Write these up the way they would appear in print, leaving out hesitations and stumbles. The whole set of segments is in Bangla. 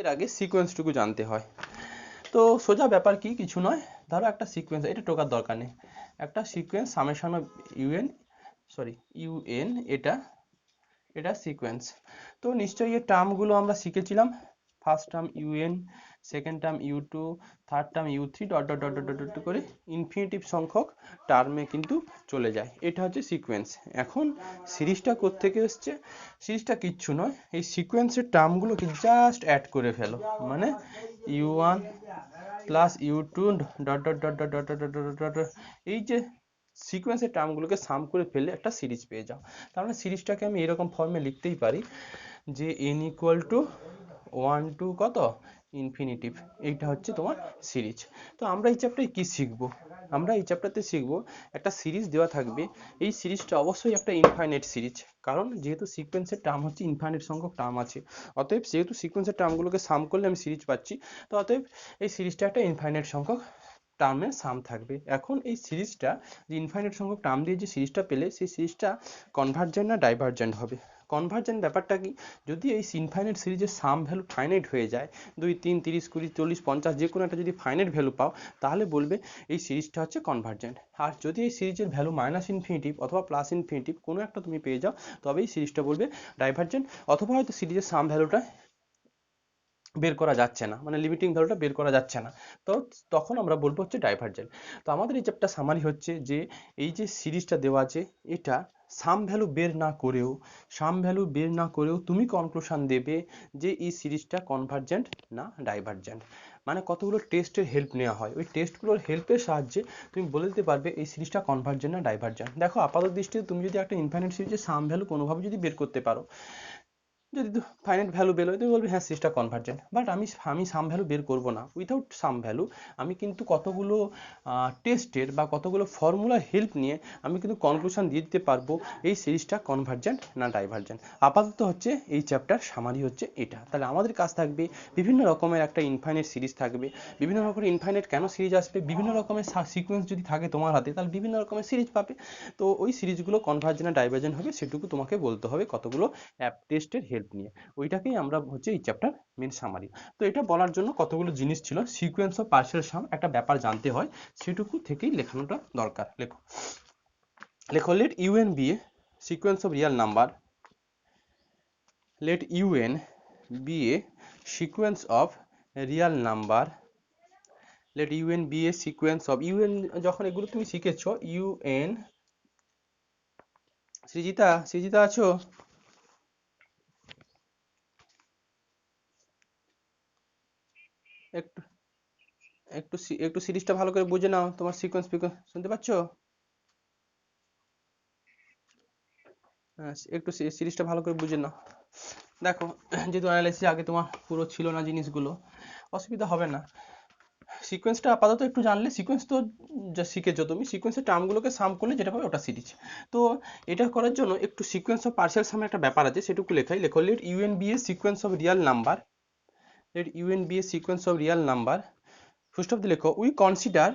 এর আগে সিকোয়েন্সটুকু জানতে হয়। তো সোজা ব্যাপার কি, কিছু নয়, ধরো একটা সিকোয়েন্স, এটা টোকার দরকার নেই, একটা সিকোয়েন্স সামেশন অফ ইউএন, এটা এটা সিকোয়েন্স। তো নিশ্চয়ই এই টার্মগুলো আমরা শিখেছিলাম, first term u n, second term ইউ2, থার্ড টার্ম ইউ3, dot dot dot dot dot করে ইনফিনিটিভ সংখ্যক টার্মে কিন্তু চলে যায়, এটা হচ্ছে সিকোয়েন্স। এখন সিরিজটা কোত্থেকে এসছে? সিরিজটা কিচ্ছু নয়, এই সিকোয়েন্সের টার্মগুলোকে জাস্ট অ্যাড করে ফেলো, মানে ইউ1 প্লাস ইউ2 dot dot dot dot dot dot dot, এই যে সিকোয়েন্সের টার্মগুলোকে সাম করে ফেললে একটা সিরিজ পেয়ে যাও। তার মানে সিরিজটাকে আমি এরকম ফর্মে লিখতেই পারি যে n ইকুয়াল টু 1 টু কত ইনফিনিটিভ, এইটা হচ্ছে তোমার সিরিজ। তো আমরা এই চ্যাপ্টারে কি শিখবো? আমরা এই চ্যাপ্টারতে শিখবো একটা সিরিজ দেওয়া থাকবে, এই সিরিজটা অবশ্যই একটা ইনফাইনাইট সিরিজ, কারণ যেহেতু সিকোয়েন্সের টার্ম হচ্ছে ইনফাইনাইট সংখ্যক টার্ম আছে, অতএব যেহেতু সিকোয়েন্সের টার্মগুলোকে সাম করলে আমি সিরিজ পাচ্ছি, তো অতএব এই সিরিজটা একটা ইনফাইনাইট সংখ্যক টার্মের সাম থাকবে। এখন এই সিরিজটা যে ইনফাইনাইট সংখ্যক টার্ম দিয়ে যে সিরিজটা পেলে, সেই সিরিজটা কনভার্জেন্ট না ডাইভার্জেন্ট হবে? কনভার্জেন্ট ব্যাপারটা কি, যদি এই ইনফাইনাইট সিরিজের সাম ভ্যালু ফাইনাইট হয়ে যায়, 2, 3, 30, 20, 40, 50, যে কোনো একটা যদি ফাইনাইট ভ্যালু পাও, তাহলে বলবে এই সিরিজটা হচ্ছে কনভার্জেন্ট। আর যদি এই সিরিজের ভ্যালু মাইনাস ইনফিনিটিভ অথবা প্লাস ইনফিনিটিভ কোনো একটা তুমি পেয়ে যাও, তবে এই সিরিজটা বলবে ডাইভার্জেন্ট, অথবা হয়তো সিরিজের সাম ভ্যালুটা বের করা যাচ্ছে না, মানে লিমিটিং ভ্যালুটা বের করা যাচ্ছে না, তো তখন আমরা বলবো হচ্ছে ডাইভার্জেন্ট। তো আমাদের এই চ্যাপ্টার সামারি হচ্ছে যে এই যে সিরিজটা দেওয়া আছে, এটা সাম ভ্যালু বের না করেও তুমি কনক্লুশন দেবে যে এই সিরিজটা কনভার্জেন্ট না ডাইভার্জেন্ট। মানে কতগুলো টেস্টের হেল্প নেওয়া হয়, ওই টেস্টগুলোর হেল্পের সাহায্যে তুমি বলে দিতে পারবে এই সিরিজটা কনভার্জেন্ট না ডাইভার্জেন্ট। দেখো আপাতত দৃষ্টিতে তুমি যদি একটা ইনফাইনাইট সিরিজের সাম ভ্যালু কোনোভাবে যদি বের করতে পারো, যদি ফাইনাইট ভ্যালু বেরোয়, তুমি বলবে হ্যাঁ সিরিজটা কনভার্জেন্ট। বাট আমি সাম ভ্যালু বের করব না, উইথাউট সাম ভ্যালু আমি কিন্তু কতগুলো টেস্টের বা কতগুলো ফর্মুলার হেল্প নিয়ে আমি কিন্তু কনক্লুশন দিয়ে দিতে পারবো এই সিরিজটা কনভার্জেন্ট না ডাইভার্জেন্ট। আপাতত হচ্ছে এই চ্যাপ্টার সামারি হচ্ছে এটা। তাহলে আমাদের কাজ থাকবে বিভিন্ন রকমের একটা ইনফাইনাইট সিরিজ থাকবে, বিভিন্ন রকমের ইনফাইনাইট কেন সিরিজ আসবে, বিভিন্ন রকমের সিকোয়েন্স যদি থাকে তোমার হাতে, তাহলে বিভিন্ন রকমের সিরিজ পাবে। তো ওই সিরিজগুলো কনভার্জেন্ট না ডাইভার্জেন্ট হবে সেটুকু তোমাকে বলতে হবে কতগুলো অ্যাপ টেস্টের হেল্প নিয়ে, ওইটাকেই আমরা হচ্ছে এই চ্যাপ্টার মেন সামারি। তো এটা বলার জন্য কতগুলো জিনিস ছিল, সিকোয়েন্স অফ পার্শিয়াল সাম একটা ব্যাপার জানতে হয়, সেটুকু থেকেই লেখানোটা দরকার। লেখো লেখো let u n be a sequence of real number, let u n be a sequence of real number, let u n be a sequence of u n. যখন এগুলো তুমি শিখেছো, ইউএন, সৃজিতা আছো? একটু একটু একটু সিরিজটা ভালো করে বুঝে নাও, তোমার সিকোয়েন্স ফিকোয়েন্স শুনতে পাচ্ছো? একটু সিরিজটা ভালো করে বুঝে নাও। দেখো, যেহেতু অ্যানালাইসিস আগে তোমার পুরো ছিল না জিনিসগুলো, অসুবিধা হবে না। সিকোয়েন্সটা আপাতত একটু জানলে, সিকোয়েন্স তো যা শিখেছো তুমি, সিকোয়েন্সের টার্মগুলোকে সাম করলে যেটা পাবে ওটা সিরিজ। তো এটা করার জন্য একটু সিকোয়েন্স অফ পার্শিয়াল সামের একটা ব্যাপার আছে, সেটুকু লেখো let u n be a sequence of real number, let u n be a sequence of real number, first of the লেখো উই কনসিডার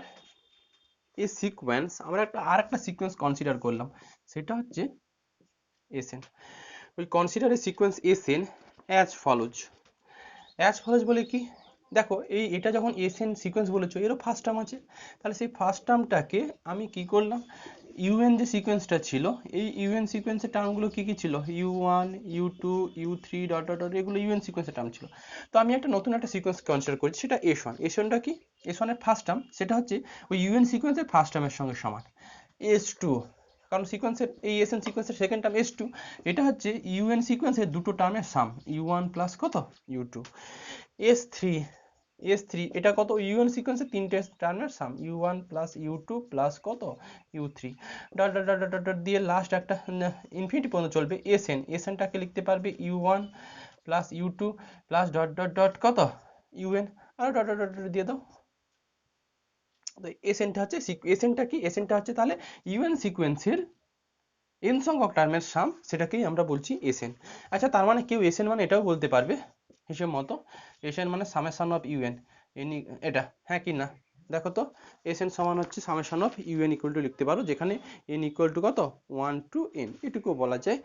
এ সিকোয়েন্স, আমরা আর একটা সিকোয়েন্স কনসিডার করলাম, সেটা হচ্ছে s n. We consider a sequence s n as follows. বলে কি, দেখো এটা যখন এসএন সিকোয়েন্স বলেছো, এরও ফার্স্ট টার্ম আছে, তাহলে সেই ফার্স্ট টার্মটাকে আমি কি করলাম, ইউএন যে সিকোয়েন্সটা ছিল, এই ইউএন সিকোয়েন্সের টার্মগুলো কি কি ছিল, ইউ1, ইউ2, ইউ3 ডট ডট ডট, এগুলো ইউএন সিকোয়েন্সের টার্ম ছিল। তো আমি একটা নতুন একটা সিকোয়েন্স কনসিডার করছি, সেটা এস1টা কি, এস1 এর ফার্স্ট টার্ম, সেটা হচ্ছে ওই ইউএন সিকোয়েন্সের ফার্স্ট টার্মের সঙ্গে সমান। এস2, কারণ সিকোয়েন্সের এই এসএন সিকোয়েন্সের সেকেন্ড টার্ম এস2, এটা হচ্ছে ইউএন সিকোয়েন্সের দুটো টার্মের সাম, ইউ1 প্লাস কত ইউ2। এস3, এটা কত, ইউএন সিকোয়েন্সের তিনটে টার্মের সাম, ইউ1 প্লাস ইউ2 প্লাস কত ইউ3, dot dot dot dot dot দিয়ে লাস্ট একটা ইনফিনিটি পর্যন্ত চলবে। এসএনটাকে লিখতে পারবে ইউ1 প্লাস ইউ2 প্লাস ডট ডট ডট কত ইউএন, আর ডট ডট ডট দিয়ে দাও। তো এসএনটা হচ্ছে এসএনটা হচ্ছে তাহলে ইউএন সিকোয়েন্সের এন সংখ্যক টার্মের সাম, সেটাকেই আমরা বলছি এসএন। আচ্ছা, তার মানে কেউ এসএন মানে এটাও বলতে পারবে হিসেব মতো, এসএন মানে সামেশন অফ ইউএন, এটা হ্যাঁ কি না? দেখো তো, এসএন সমান হচ্ছে summation of UN equal to লিখতে পারো, যেখানে এন ইকুয়াল টু কত 1 টু এন, এটুকু বলা যায়,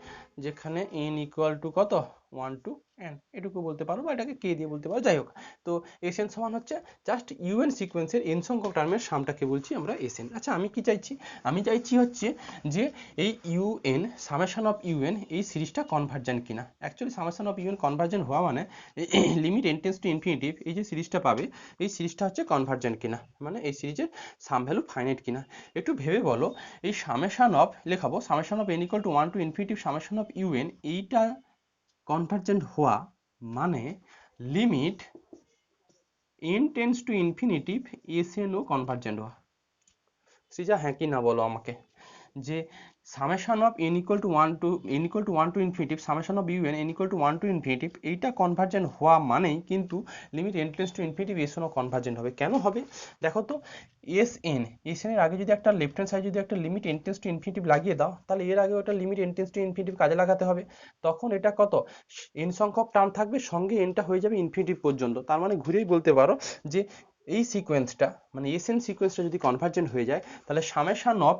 যেখানে এন ইকুয়াল টু কত 1 to n এটুকু বলতে পারো বা এটাকে k দিয়ে বলতে পারো, যাই হোক। তো Sn সমান হচ্ছে জাস্ট un সিকোয়েন্সের n সংখ্যক টার্মের সামটাকে বলছি আমরা Sn। আচ্ছা আমি কি চাইছি, আমি চাইছি হচ্ছে যে এই un সামেশন অফ un এই সিরিজটা কনভার্জেন্ট কিনা। Actually summation of un convergent হওয়া মানে limit n tends to infinity এই যে সিরিজটা পাবে এই সিরিজটা হচ্ছে কনভার্জেন্ট কিনা, মানে এই সিরিজের সাম ভ্যালু ফাইনাইট কিনা। একটু ভেবে বলো, এই সামেশন অফ লেখাবো summation of n equal to 1 to infinity summation of un এইটা কনভার্জেন্ট হওয়া মানে limit n tends to infinity Sn ও কনভার্জেন্ট হওয়া। সৃজা হ্যাঁ কি না বলো আমাকে, যে summation of n equal to 1 to infinity summation of un n equal to 1 to infinity এইটা কনভার্জেন্ট হওয়া মানেই কিন্তু limit n tends to infinity Sn ও কনভার্জেন্ট হবে। কেন হবে দেখো তো, Sn এর আগে যদি একটা লেফট হ্যান্ড সাইড যদি একটা limit n tends to infinity লাগিয়ে দাও, তাহলে এর আগে ওটা limit n tends to infinity কাজে লাগাতে হবে। তখন এটা কত n সংখ্যক টার্ম থাকবে, সঙ্গে nটা হয়ে যাবে ইনফিনিটি পর্যন্ত। তার মানে ঘুরেই বলতে পারো যে এই সিকোয়েন্সটা মানে Sn সিকোয়েন্সটা যদি কনভার্জেন্ট হয়ে যায় তাহলে সামেশন অফ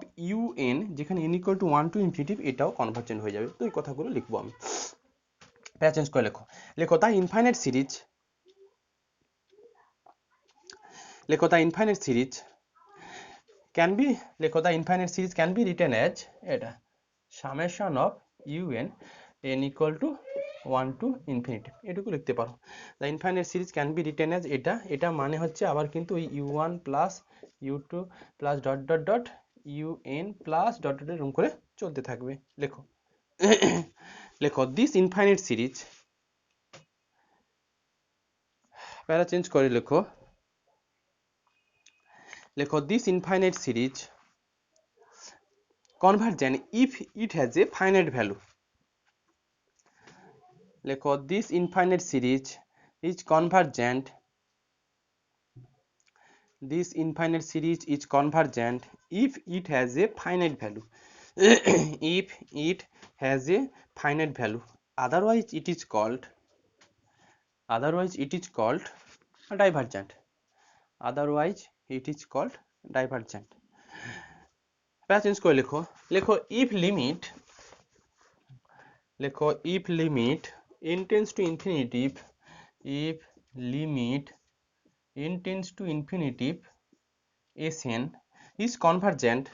un যেখানে n equal to 1 to infinity এটাও কনভার্জেন্ট হয়ে যাবে। তো এই কথাগুলো লিখবো আমি, প্যারা চেঞ্জ করে লেখো। লেখো দ্য ইনফাইনাইট সিরিজ, লেখো the infinite series can be, লেখো the infinite series can be written as এটা summation of un n equal to 1 to infinity এটুকু লিখতে পারো। The infinite series can be written as এটা মানে হচ্ছে আবার কিন্তু ওই u1 plus u2 plus dot dot dot un plus dot dot এরকম করে চলতে থাকবে। লেখো লেখো this infinite series, para change করে লেখো, লেখো this infinite series convergent if it has a finite value. লেখো this infinite series is convergent, this infinite series is convergent if it has a finite value. if it has a finite value, otherwise it is called divergent, otherwise it is called divergent। প্যারা চেঞ্জ করে লেখো, লেখো if limit, লেখো if limit n tends to infinity, if limit n tends to infinity Sn is convergent,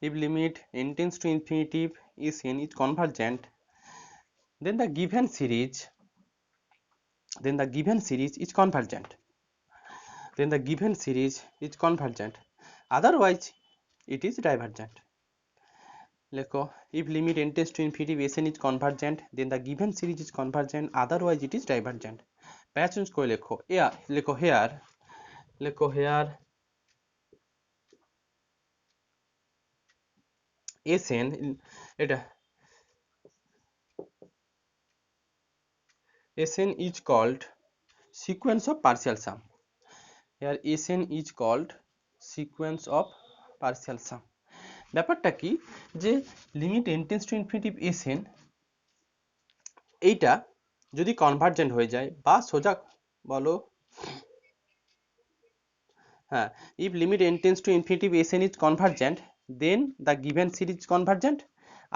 if limit n tends to infinity Sn is convergent, then the given series is convergent, then the given series is convergent, otherwise it is divergent। লেখো if limit n tends to infinity Sn is convergent, then the given series is convergent, otherwise it is divergent। প্যারা চেঞ্জ করে লেখো লেখো here, লেখো here Sn এটা Sn is called sequence of partial sum, here Sn is called sequence of partial sum। ব্যাপারটা কি যে limit n tends to infinity Sn এইটা যদি কনভার্জেন্ট হয়ে যায় বা সোজা বলো, হ্যাঁ if limit n tends to infinity Sn is convergent, then the given series is convergent,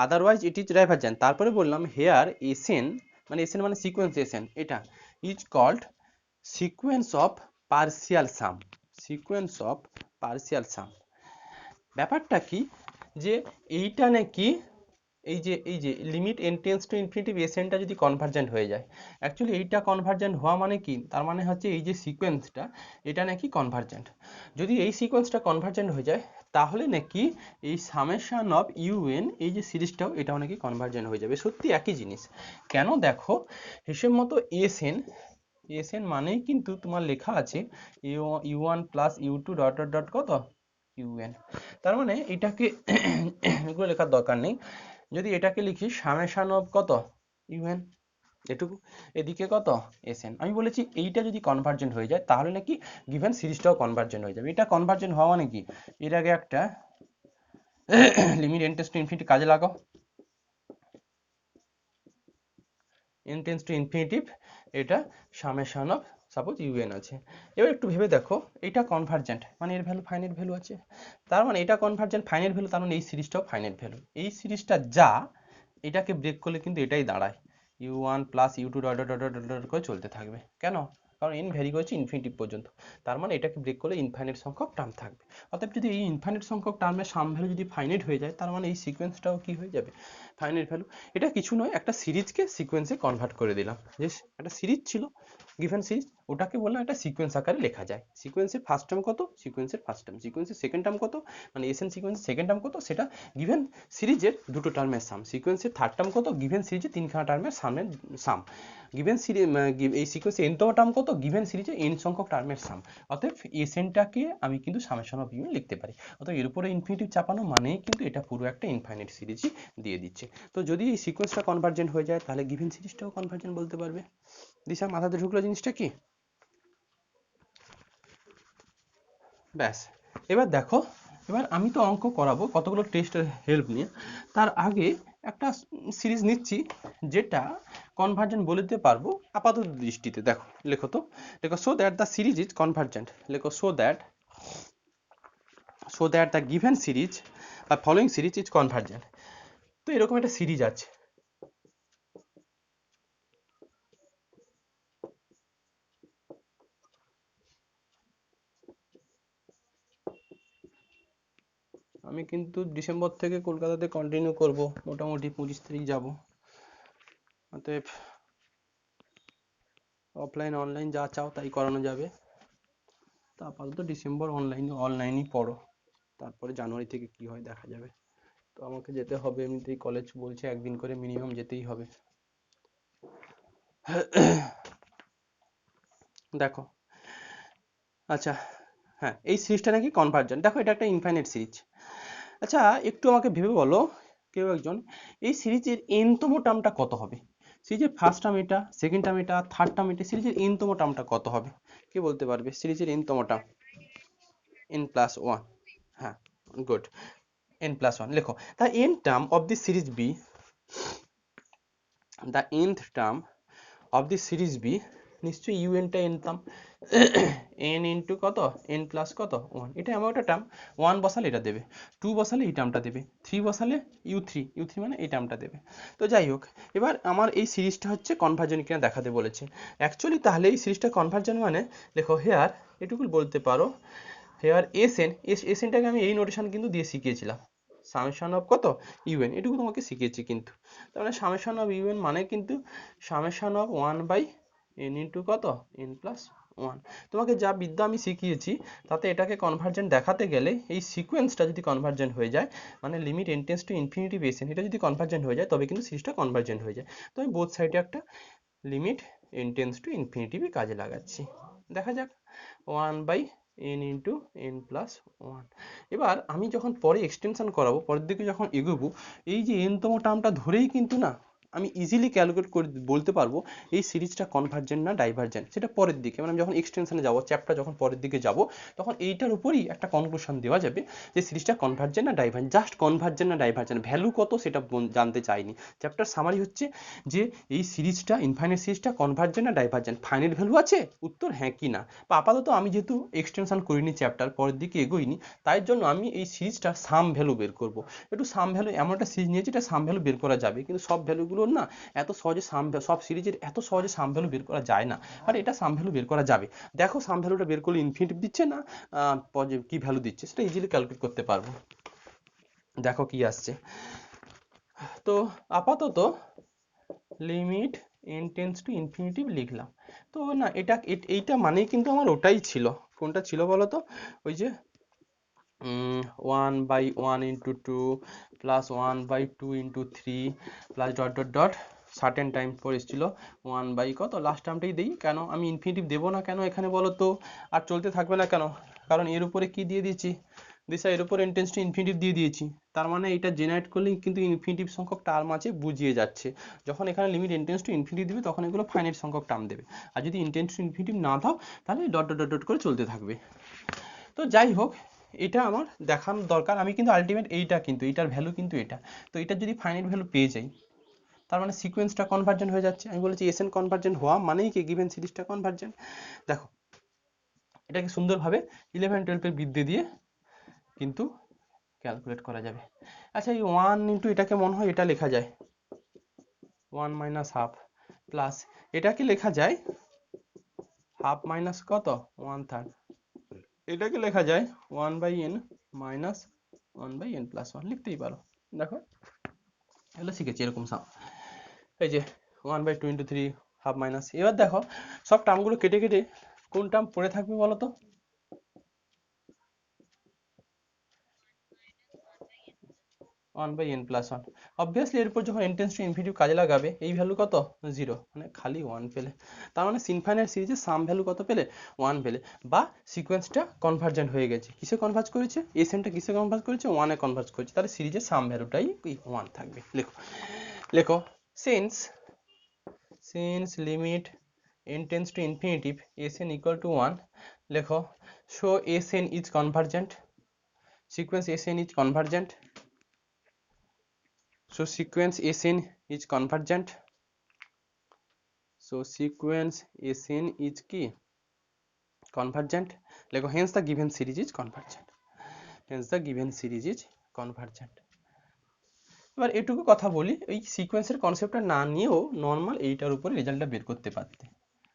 otherwise it is divergent। তারপরে বললাম here Sn মানে সিকোয়েন্স Sn এটা is called sequence of partial sum, sequence of partial sum। ব্যাপারটা কি যে এইটা নাকি এই যে limit n tends to infinity Sn টা যদি কনভার্জেন্ট হয়ে যায়, অ্যাকচুয়ালি এইটা কনভার্জেন্ট হওয়া মানে কি, তার মানে হচ্ছে এই যে সিকোয়েন্সটা এটা নাকি কনভার্জেন্ট। যদি এই সিকোয়েন্সটা কনভার্জেন্ট হয়ে যায় তাহলে নাকি এই সামেশন অফ un এই যে সিরিজটাও এটাও নাকি কনভার্জেন্ট হয়ে যাবে। সত্যি একই জিনিস। কেন দেখো, হিসেব মতো Sn মানেই কিন্তু তোমার লেখা আছে u1 plus u2 dot dot dot কত un। তার মানে এটাকে এগুলো লেখার দরকার নেই, যদি এটাকে লিখি সামেশন অফ কত un এটুকু, এদিকে কত Sn। আমি বলেছি এইটা যদি কনভার্জেন্ট হয়ে যায় তাহলে নাকি গিভেন সিরিজটাও কনভার্জেন্ট হয়ে যাবে। এটা কনভার্জেন্ট হওয়া মানে কি, এর আগে একটা limit n tends to infinity কাজে লাগাও, n টেন্ডস টু ইনফিনিটি এটা সামেশন অফ সাপোজ un আছে। এবার একটু ভেবে দেখো, এটা কনভার্জেন্ট মানে এর ভ্যালু ফাইনাইট ভ্যালু আছে, তার মানে এটা কনভার্জেন্ট ফাইনাইট ভ্যালু, তার মানে এই সিরিজটাও ফাইনাইট ভ্যালু। এই সিরিজটা যা এটাকে ব্রেক করলে কিন্তু এটাই দাঁড়ায় u1 plus u2 dot dot dot dot করে চলতে থাকবে। কেন? কারণ n ভ্যারি করছে ইনফিনিটি পর্যন্ত। তার মানে এটাকে ব্রেক করলে ইনফাইনাইট সংখ্যক টার্ম থাকবে। অতএব যদি এই ইনফাইনাইট সংখ্যক টার্মের সাম ভ্যালু যদি ফাইনাইট হয়ে যায়, তার মানে এই সিকোয়েন্সটাও কি হয়ে যাবে? Finite value. এটা কিছু নয়, একটা সিরিজকে সিকোয়েন্সে কনভার্ট করে দিলাম। যে একটা সিরিজ ছিল, গিভেন সিরিজ, ওটাকে বললাম একটা সিকোয়েন্স আকারে লেখা যায়। সিকোয়েন্সের ফার্স্ট টার্ম কত, সিকোয়েন্সের ফার্স্ট টার্ম, সিকোয়েন্সের সেকেন্ড টার্ম কত, মানে এসএন সিকোয়েন্সের সেকেন্ড টার্ম কত, সেটা গিভেন সিরিজের দুটো টার্মের সাম। সিকোয়েন্সের থার্ড টার্ম কত, গিভেন সিরিজের তিনখানা টার্মের সামের সাম। গিভেন সিরিজ এই সিকোয়েন্সের এনতম টার্ম কত, গিভেন সিরিজে এন সংখ্যক টার্মের সাম। অতএব এসএনটাকে আমি কিন্তু সামেশন অফ ইউএন লিখতে পারি। অতএব এর উপরে ইনফিনিটিভ চাপানো মানেই কিন্তু এটা পুরো একটা ইনফাইনাইট সিরিজই দিয়ে দিচ্ছে। তো যদি এই সিকোয়েন্সটা কনভার্জেন্ট হয়ে যায়, তাহলে গিভেন সিরিজটাও কনভার্জেন্ট বলতে পারবে। দিশা, মাথাতে ঢুকলো জিনিসটা কি? ব্যাস। এবার দেখো, এবার আমি তো অঙ্ক করাবো কতগুলো টেস্টের হেল্প নিয়ে। তার আগে একটা সিরিজ নিচ্ছি যেটা কনভার্জেন্ট বলতে পারবো আপাতত দৃষ্টিতে। দেখো, লেখো তো, লেখো so that the series is convergent. লেখো so that the given series বা ফলোইং সিরিজ ইজ কনভার্জেন্ট। তো এরকম একটা সিরিজ আছে। আমি কিন্তু ডিসেম্বর থেকে কলকাতাতে কন্টিনিউ করব, মোটামুটি 25 তারিখ যাব। অতএব অফলাইন অনলাইন যা চাও তাই করানো যাবে। তা আপাতত ডিসেম্বর অনলাইনই পড়ো, তারপরে জানুয়ারি থেকে কি হয় দেখা যাবে। তো আমাকে যেতে হবে, এমনিতেই কলেজ বলছে একদিন করে মিনিমাম যেতেই হবে। দেখো, আচ্ছা, হ্যাঁ, এই সিরিজটা নাকি কনভার্জেন্ট। দেখো, এটা একটা ইনফাইনাইট সিরিজ। আচ্ছা, একটু আমাকে ভেবে বলো কেউ একজন, এই সিরিজের এনতম টার্মটা কত হবে? সিরিজের ফার্স্ট টার্ম এটা, সেকেন্ড টার্ম এটা, থার্ড টার্ম এটা, সিরিজের এনতম টার্মটা কত হবে? কে বলতে পারবে সিরিজের এনতম টার্ম? n plus one. হ্যাঁ, গুড। n প্লাস ওয়ান লেখো। The n term of the series be, the nth term of the series be, নিশ্চয়ই ইউএনটা n টার্ম, n ইন্টু কত, n প্লাস কত, ওয়ান। এটা এমন একটা টার্ম, ওয়ান বসালে এটা দেবে, টু বসালে এই টার্মটা দেবে, থ্রি বসালে ইউ থ্রি মানে এই টার্মটা দেবে। তো যাই হোক, এবার আমার এই সিরিজটা হচ্ছে কনভার্জেন্ট কিনা দেখাতে বলেছে। অ্যাকচুয়ালি তাহলে এই সিরিজটা কনভার্জেন্ট মানে, দেখো হেয়ার, এটুকু বলতে পারো, হেয়ার এসএনটাকে আমি এই নোটেশন কিন্তু দিয়ে শিখিয়েছিলাম, সামেশন অফ কত, ইউএন, এটুকু তোমাকে শিখিয়েছি কিন্তু। তার মানে সামেশন অফ ইউএন মানে কিন্তু summation of one by n into কত, এন প্লাস ওয়ান। তোমাকে যা বিদ্যা আমি শিখিয়েছি তাতে এটাকে কনভার্জেন্ট দেখাতে গেলে এই সিকোয়েন্সটা যদি কনভার্জেন্ট হয়ে যায়, মানে limit n tends to infinity s n, এটা যদি কনভার্জেন্ট হয়ে যায় তবে কিন্তু সিরিজটা কনভার্জেন্ট হয়ে যায়। তো আমি বোথ সাইডে একটা limit n tends to infinity কাজে লাগাচ্ছি। দেখা যাক, one by n into n plus one. এবার আমি যখন পরে এক্সটেনশন করাবো, পরের দিকে যখন এগোবো, এই যে এনতম টার্মটা ধরেই কিন্তু না আমি ইজিলি ক্যালকুলেট করে বলতে পারবো এই সিরিজটা কনভার্জেন্ট না ডাইভার্জেন্ট। সেটা পরের দিকে, মানে আমি যখন এক্সটেনশনে যাবো, চ্যাপ্টার যখন পরের দিকে যাব, তখন এইটার উপরই একটা কনক্লুশন দেওয়া যাবে যে সিরিজটা কনভার্জেন্ট না ডাইভার্জেন্ট। জাস্ট কনভার্জেন্ট না ডাইভার্জেন্ট, ভ্যালু কত সেটা জানতে চাইনি। চ্যাপ্টার সামারি হচ্ছে যে এই সিরিজটা, ইনফাইনাইট সিরিজটা কনভার্জেন্ট না ডাইভার্জেন্ট, ফাইনাইট ভ্যালু আছে, উত্তর হ্যাঁ কি না। বা আপাতত আমি যেহেতু এক্সটেনশন করিনি, চ্যাপ্টার পরের দিকে এগোইনি, তাই জন্য আমি এই সিরিজটার সাম ভ্যালু বের করব। একটু সাম ভ্যালু, এমন একটা সিরিজ নিয়েছি এটা সাম ভ্যালু বের করা যাবে, কিন্তু সব ভ্যালুগুলোর না এত সহজে সব সিরিজের এত সহজে সাম ভ্যালু বের করা যায় না। আর এটা সাম ভ্যালু বের করা যাবে। দেখো সাম ভ্যালুটা বের করলে ইনফিনিটিভ দিচ্ছে না কি ভ্যালু দিচ্ছে, সেটা ইজিলি ক্যালকুলেট করতে পারবো। দেখো কি আসছে। তো আপাতত limit n tends to infinity লিখলাম। তো না, এইটা মানেই কিন্তু আমার ওটাই ছিল। কোনটা ছিল বলো তো? ওই যে 1/1 into two plus 1/2 into three plus dot dot dot certain time পর এসেছিল 1 বাই কত, লাস্ট টার্মটাই দিই। কেন আমি ইনফিনিটিভ দেবো না কেন এখানে বলো তো? আর চলতে থাকবে না কেন? কারণ এর উপরে কি দিয়ে দিয়েছি, দিশা, এর উপরে n টেন্ডস টু ইনফিনিটিভ দিয়ে দিয়েছি। তার মানে এটা জেনারেট করলেই কিন্তু ইনফিনিটিভ সংখ্যক টার্ম আছে বুঝিয়ে যাচ্ছে। যখন এখানে limit n tends to infinity দিবে তখন এগুলো ফাইনাইট সংখ্যক টার্ম দেবে। আর যদি n টেন্ডস টু ইনফিনিটি না দাও, তাহলে ডট ডট ডট ডট করে চলতে থাকবে। তো যাই হোক, এটা আমার দেখানোর দরকার। আমি কিন্তু আলটিমেট এইটা, কিন্তু এইটার ভ্যালু কিন্তু এটা। তো এটার যদি ফাইনাইট ভ্যালু পেয়ে যাই, তার মানে সিকোয়েন্সটা কনভার্জেন্ট হয়ে যাচ্ছে। আমি বলেছি এসএন কনভার্জেন্ট হওয়া মানেই কি গিভেন সিরিজটা কনভার্জেন্ট। দেখো, এটাকে সুন্দরভাবে 11-12 বিদ্যে দিয়ে কিন্তু ক্যালকুলেট করা যাবে। আচ্ছা, এই ওয়ান ইন্টু এটাকে মনে হয় এটা লেখা যায়, 1 মাইনাস হাফ প্লাস এটাকে লেখা যায় হাফ মাইনাস কত 1/3, এটাকে লেখা যায় 1/n মাইনাস 1/n প্লাস 1 লিখতেই পারো। দেখো এগুলো শিখেছি এরকম সাম। এই যে 1/2 × 3 হাফ মাইনাস, এবার দেখো সব টার্মগুলো কেটে কেটে কোন টার্ম পড়ে থাকবে বলো তো? 1/n plus 1। অবভিয়াসলি এরপর যখন n টেন্ডস টু ইনফিনিটি কাজে লাগাবে এই ভ্যালু কত 0, মানে খালি 1 পেলে, তার মানে ইনফাইনাইট সিরিজের সাম ভ্যালু কত পেলে 1 পেলে, বা সিকোয়েন্সটা কনভার্জেন্ট হয়ে গেছে। কিসে কনভার্জ করেছে? এসএনটা কিসে কনভার্জ করেছে? 1 এ কনভার্জ করেছে, তাহলে সিরিজের সাম ভ্যালুটাই 1 থাকবে। লেখো লেখো since limit n tends to infinity sn equal to 1, লেখো show sn is convergent, sequence sn is convergent, so sequence Sn is convergent, so sequence Sn is কি convergent, লেখো hence the given series is convergent, hence the given series is convergent। এবার এটুকু কথা বলি, এই সিকোয়েন্সের কনসেপ্টটা না নিয়েও নর্মাল এইটার উপরে রেজাল্টটা বের করতে পারতে,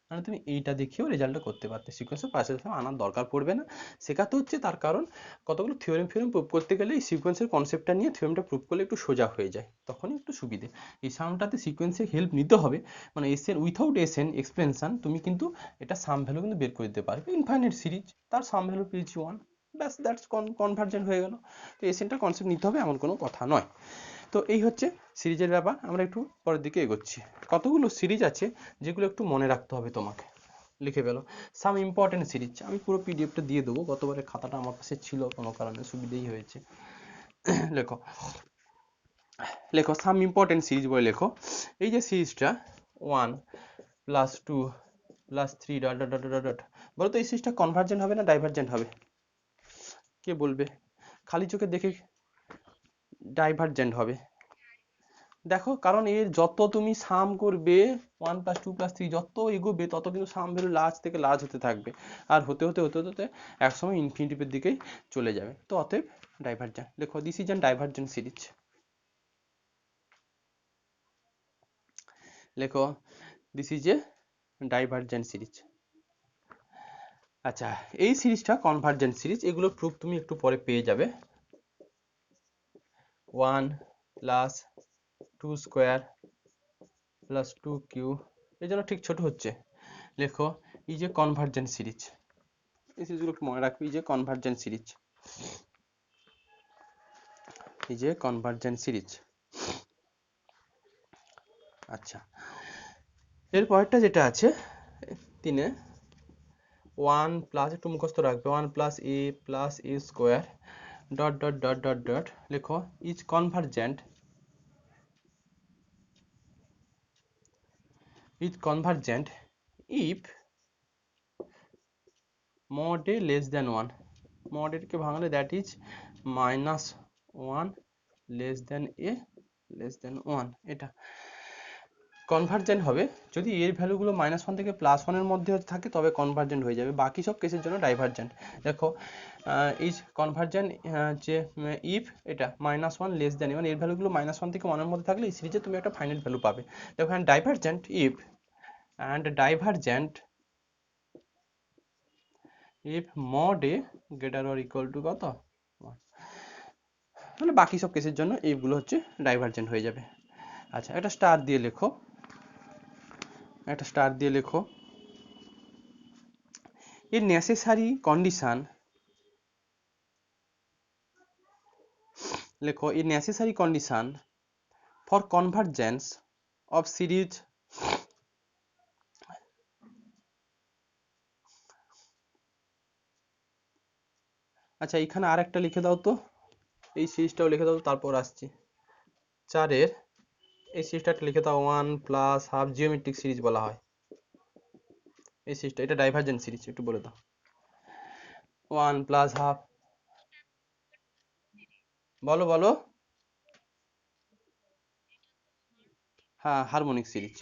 মানে তুমি এইটা দেখেও রেজাল্টটা করতে পারতে, সিকোয়েন্সের পাশে আনার দরকার পড়বে না। শেখাতে হচ্ছে তার কারণ কতগুলো থিওরেম প্রুভ করতে গেলে এই সিকোয়েন্সের কনসেপ্টটা নিয়ে থিওরেমটা প্রুভ করলে একটু সোজা হয়ে যায়, তখনই একটু সুবিধে। এই সামটাতে সিকোয়েন্সের হেল্প নিতে হবে, মানে এসএন উইথাউট এসএন এক্সপেনশন তুমি কিন্তু এটা সাম ভ্যালু কিন্তু বের করে দিতে পারবে। ইনফাইনাইট সিরিজ তার সাম ভ্যালু পেয়েছি 1, ব্যাস দ্যাটস কনভার্জেন্ট হয়ে গেল। তো এসএনটা কনসেপ্ট নিতে হবে এমন কোনো কথা নয়। তো এই হচ্ছে সিরিজের ব্যাপার। আমরা একটু পরের দিকে এগোচ্ছি। কতগুলো সিরিজ আছে যেগুলো একটু মনে রাখতে হবে তোমাকে, লিখে ফেলো সাম ইম্পর্টেন্ট সিরিজ। আমি পুরো পিডিএফটা দিয়ে দেবো, গতবারের খাতাটা আমার কাছে ছিল কোনো কারণে, সুবিধেই হয়েছে। লেখো লেখো সাম ইম্পর্টেন্ট সিরিজ বলে লেখো। এই যে সিরিজটা 1 + 2 + 3 dot dot dot dot dot, বলো তো এই সিরিজটা কনভার্জেন্ট হবে না ডাইভার্জেন্ট হবে? কে বলবে? খালি চোখে দেখে ডাইভার্জেন্ট হবে। দেখো কারণ এর যত তুমি সাম করবে 1 + 2 + 3 যত এগোবে তত কিন্তু সাম ভ্যালু লার্জ থেকে লার্জ হতে থাকবে, আর হতে হতে হতে হতে একসময় ইনফিনিটিভের দিকেই চলে যাবে। তো অতএব ডাইভার্জেন্ট। দেখো this is an divergent series. লেখো this is a divergent series. আচ্ছা এই সিরিজটা কনভার্জেন্ট সিরিজ, এগুলো প্রুফ তুমি একটু পরে পেয়ে যাবে। 1 + 2 স্কোয়ার + 2 কিউব, এই জন্য ঠিক ছোট হচ্ছে। লেখো এই যে কনভার্জেন্ট সিরিজ, এই সিরিজগুলো একটু মনে রাখবে, এই যে কনভার্জেন্ট সিরিজ, এই যে কনভার্জেন্ট সিরিজ। আচ্ছা এর পরেরটা যেটা আছে 3-এ 1 প্লাস, একটু মুখস্থ রাখবে, 1 + a + a square dot dot dot dot dot, লেখো is convergent if mod a less than 1, mod a কে ভাঙলে that is -1 less than a less than 1, এটা কনভার্জেন্ট হবে যদি এর ভ্যালুগুলো -1 থেকে +1 এর মধ্যে থাকে, তবে কনভার্জেন্ট হয়ে যাবে, বাকি সব কেসের জন্য ডাইভার্জেন্ট। দেখো ইজ কনভার্জেন্ট যে ইফ এটা -1 লেস দ্যান, মানে এর ভ্যালুগুলো -1 থেকে 1 এর মধ্যে থাকলে এই সিরিজে তুমি একটা ফাইনাইট ভ্যালু পাবে। দেখো and divergent if mod a greater or equal to কত 1, তাহলে বাকি সব কেসের জন্য এইগুলো হচ্ছে ডাইভার্জেন্ট হয়ে যাবে। আচ্ছা একটা স্টার দিয়ে লেখো, একটা স্টার দিয়ে লেখো এর নেসেসারি কন্ডিশন, লেখো এ necessary condition for convergence of series আচ্ছা এখানে আর একটা লিখে দাও তো, এই সিরিজটাও লিখে দাও, তারপর আসছি 4-এর এই সিরিজটা লিখে দাও 1 + হাফ জিওমেট্রিক সিরিজ বলা হয় এই সিরিজটা, এটা ডাইভার্জেন্ট সিরিজ, একটু বলে দাও। 1 + হাফ, বলো বলো। হ্যাঁ হারমোনিক সিরিজ,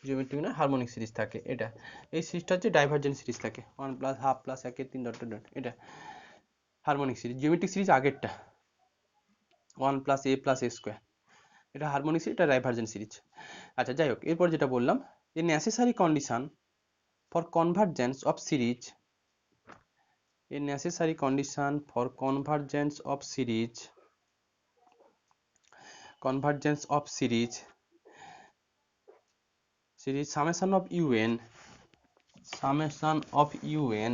জিওমেট্রিক না হারমোনিক সিরিজ থাকে এটা, এই সিরিজটা হচ্ছে ডাইভার্জেন্ট সিরিজ থাকে 1 + হাফ + 1 3 ডট ডট ডট, এটা হারমোনিক সিরিজ। জিওমেট্রিক সিরিজ আগেরটা 1 + a + a স্কোয়ার, এটা হারমোনিক সিরিজ, এটা ডাইভারজেন্ট সিরিজ। আচ্ছা যাই হোক, এরপর যেটা বললাম, এ necessary condition for convergence of series, a necessary condition for convergence of series summation of un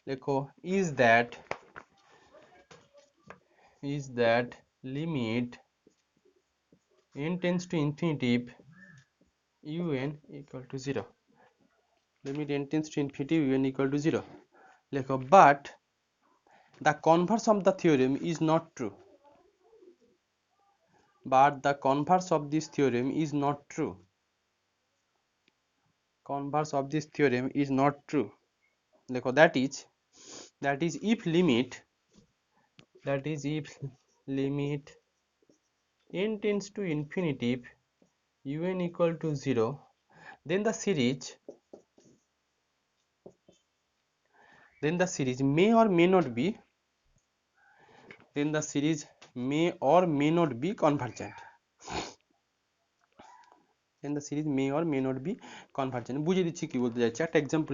লেখো is that limit n tends to infinity un equal to 0, limit n tends to infinity un equal to 0 লেখো, but the converse of the theorem is not true, but the converse of this theorem is not true, converse of this theorem is not true লেখো, that is if limit n tends to infinity un equal to 0, then the series may or may not be convergent, বুঝিয়ে দিচ্ছি কি বলতে চাইছি। একটা এক্সাম্পল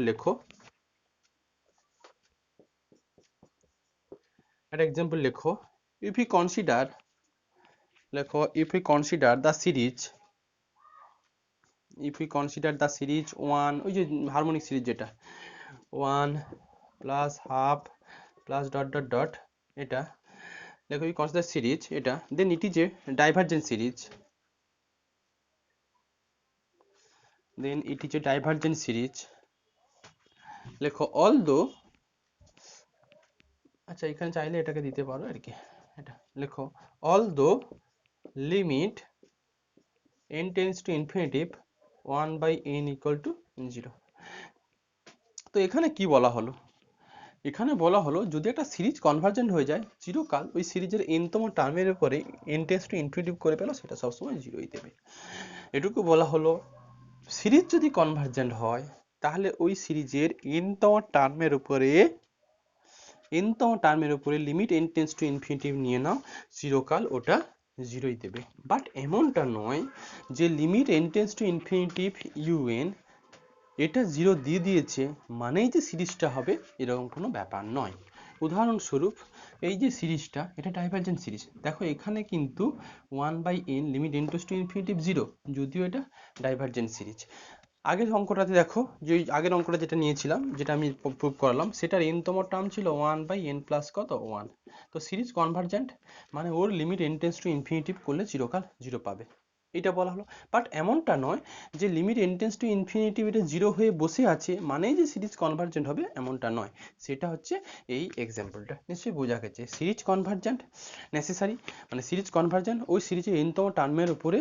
লেখো, if we consider the series 1, ওই যে হারমোনিক সিরিজ যেটা 1 plus half plus dot dot dot, এটা দেখো এই কনসিডার সিরিজ, এটা then it is a divergent series, লেখো although, আচ্ছা এখানে চাইলে এটাকে দিতে পারো আর কি, এটা লেখো although limit n tends to infinity 1 by n equal to 0। তো এখানে কি বলা হলো, এখানে বলা হলো যদি একটা সিরিজ কনভার্জেন্ট হয়ে যায়, চিরকাল ওই সিরিজের nতম টার্মের উপরে n টেন্ডস টু ইনফিনিটি করে পেলো, সেটা সবসময় 0ই দেবে। এটুকু বলা হলো। সিরিজ যদি কনভার্জেন্ট হয় তাহলে ওই সিরিজের nতম টার্মের উপরে limit n tends to infinity নিয়ে নাও, চিরকাল ওটা 0ই দেবে। বাট এমনটা নয় যে limit n tends to infinity un এটা 0 দিয়ে দিয়েছে মানেই যে সিরিজটা হবে, এরকম কোনো ব্যাপার নয়। উদাহরণস্বরূপ এই যে সিরিজটা, এটা ডাইভারজেন্ট সিরিজ, দেখো এখানে কিন্তু 1/n limit n tends to infinity 0, যদিও এটা ডাইভারজেন্ট সিরিজ। আগের অঙ্কটাতে দেখো, যে আগের অঙ্কটা যেটা নিয়েছিলাম, যেটা আমি প্রুভ করালাম, সেটার nতম টার্ম ছিল 1/n প্লাস কত 1। তো সিরিজ কনভার্জেন্ট মানে ওর limit n tends to infinity করলে চিরকাল 0 পাবে, এটা বলা হলো। বাট এমনটা নয় যে limit n tends to infinity এটা 0 হয়ে বসে আছে মানেই যে সিরিজ কনভার্জেন্ট হবে, এমনটা নয়। সেটা হচ্ছে এই এক্সাম্পলটা, নিশ্চয়ই বোঝা গেছে। সিরিজ কনভার্জেন্ট নেসেসারি, মানে সিরিজ কনভার্জেন্ট ওই সিরিজের nতম টার্মের উপরে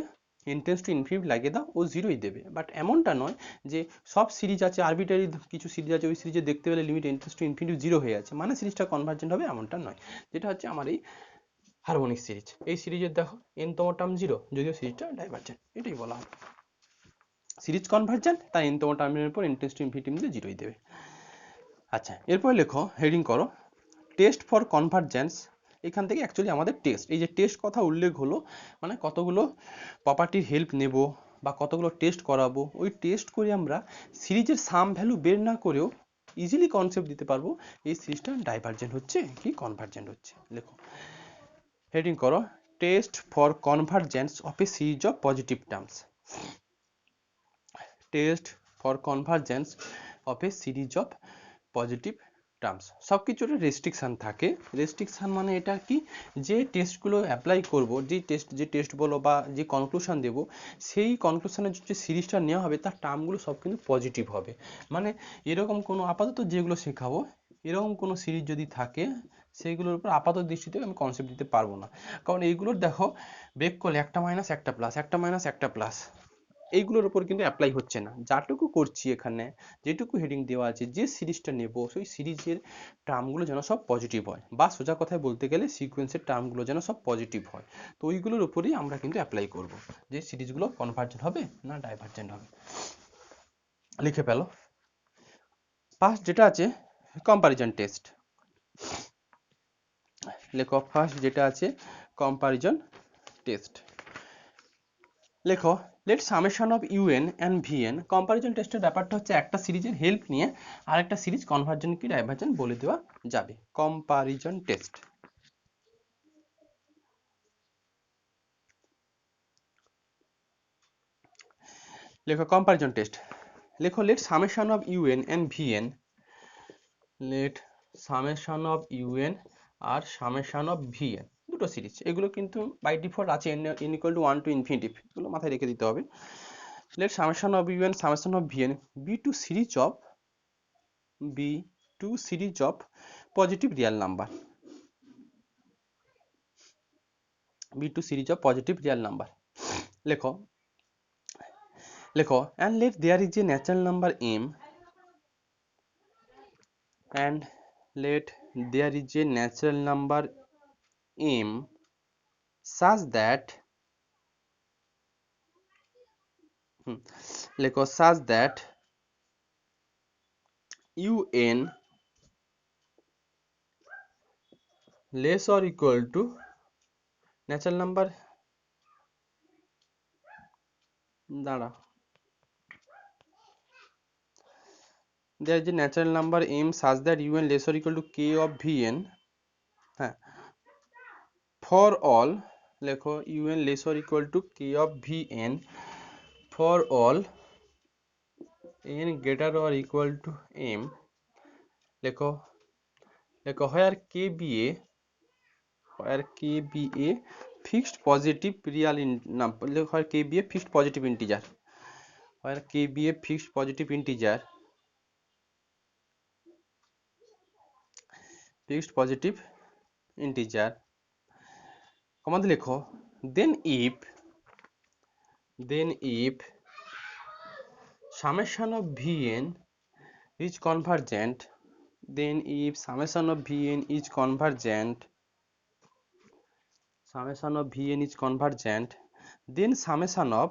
n টেন্ডস টু ইনফিনিটি লাগিয়ে দাও, ও 0ই দেবে। বাট এমনটা নয় যে সব সিরিজ আছে, আরবিটারি কিছু সিরিজ আছে, ওই সিরিজে দেখতে পেলে limit n tends to infinity 0 হয়ে আছে মানে সিরিজটা কনভার্জেন্ট হবে, এমনটা নয়। যেটা হচ্ছে আমার এই হারমোনিক সিরিজ, এই সিরিজের দেখো nতম টার্ম 0, যদিও সিরিজটা ডাইভারজেন্ট, এটাই বলা হয়। সিরিজ কনভার্জেন্ট তার nতম টার্মের উপর n টেন্ডস টু ইনফিনিটি দিয়ে 0ই দেবে। আচ্ছা এরপর লেখো, হেডিং করো টেস্ট ফর কনভার্জেন্স। এখান থেকে অ্যাকচুয়ালি আমাদের টেস্ট, এই যে টেস্ট কথা উল্লেখ হলো, মানে কতগুলো প্রপার্টির হেল্প নেব বা কতগুলো টেস্ট করাবো, ওই টেস্ট করে আমরা সিরিজের সাম ভ্যালু বের না করেও ইজিলি কনসেপ্ট দিতে পারবো এই সিরিজটা ডাইভারজেন্ট হচ্ছে কি কনভার্জেন্ট হচ্ছে। লেখো, হেডিং করো test for convergence of A series of positive terms. Test for convergence of A series of positive terms. সব কিছুর রেস্ট্রিকশান থাকে। রেস্ট্রিকশান মানে এটা কি, যে টেস্টগুলো অ্যাপ্লাই করব, যে টেস্ট বলো বা যে কনক্লুশন দেব, সেই কনক্লুশনের যে সিরিজটা নেওয়া হবে তার টার্মগুলো সব কিন্তু পজিটিভ হবে। মানে এরকম কোনো আপাতত যেগুলো শেখাবো, এরকম কোনো সিরিজ যদি থাকে সেইগুলোর উপর আপাতত দৃষ্টিতে আমি কনসেপ্ট দিতে পারবো না। কারণ এইগুলোর দেখো ব্রেক করলে একটা মাইনাস একটা প্লাস, একটা মাইনাস একটা প্লাস, এইগুলোর উপর কিন্তু অ্যাপ্লাই হচ্ছে না। যাটুকু করছি এখানে, যেটুকু হেডিং দেওয়া আছে, যে সিরিজটা নেব সেই সিরিজের টার্মগুলো যেন সব পজিটিভ হয়, বা সোজা কথায় বলতে গেলে সিকোয়েন্সের টার্মগুলো যেন সব পজিটিভ হয়। তো ওইগুলোর উপরেই আমরা কিন্তু অ্যাপ্লাই করব, যে সিরিজগুলো কনভার্জেন্ট হবে না ডাইভার্জেন্ট হবে। লিখে ফেলো। ফার্স্ট যেটা আছে কম্পারিজন টেস্ট। লেখো ফার্স্ট যেটা আছে কম্পারিজন টেস্ট। লেখো let summation of u n and v n, comparison টেস্টের ব্যাপারটা হচ্ছে একটা সিরিজের হেল্প নিয়ে আরেকটা সিরিজ কনভার্জেন্ট কি ডাইভার্জেন্ট বলে দেওয়া যাবে। Comparison test. লেখো কম্পারিজন টেস্ট। লেখো let summation of u n and v n, let summation of u n আর সামেশন অফ ভিএন দুটো সিরিজ, এগুলো কিন্তু বাই ডিফল্ট আছে n equal to 1 to infinity, এগুলো মাথায় রেখে দিতে হবে। Let summation of u n summation of v n be two series of positive real number, be two series of positive real number. লেখো লেখো and let there is a natural number m, and let there is a natural number m such that লেখো such that un less or equal to natural number, দাঁড়া, there is a natural number m such that un less or equal to k of vn, হ্যাঁ, for all, লেখো un less or equal to k of vn for all n greater or equal to m, লেখো where k be a fixed positive real number, where k be a fixed positive integer, where k be a fixed positive integer, fixed positive integer, কমাতে লেখো then if summation of vn is convergent, then if summation of vn is convergent, summation of vn is convergent, then summation of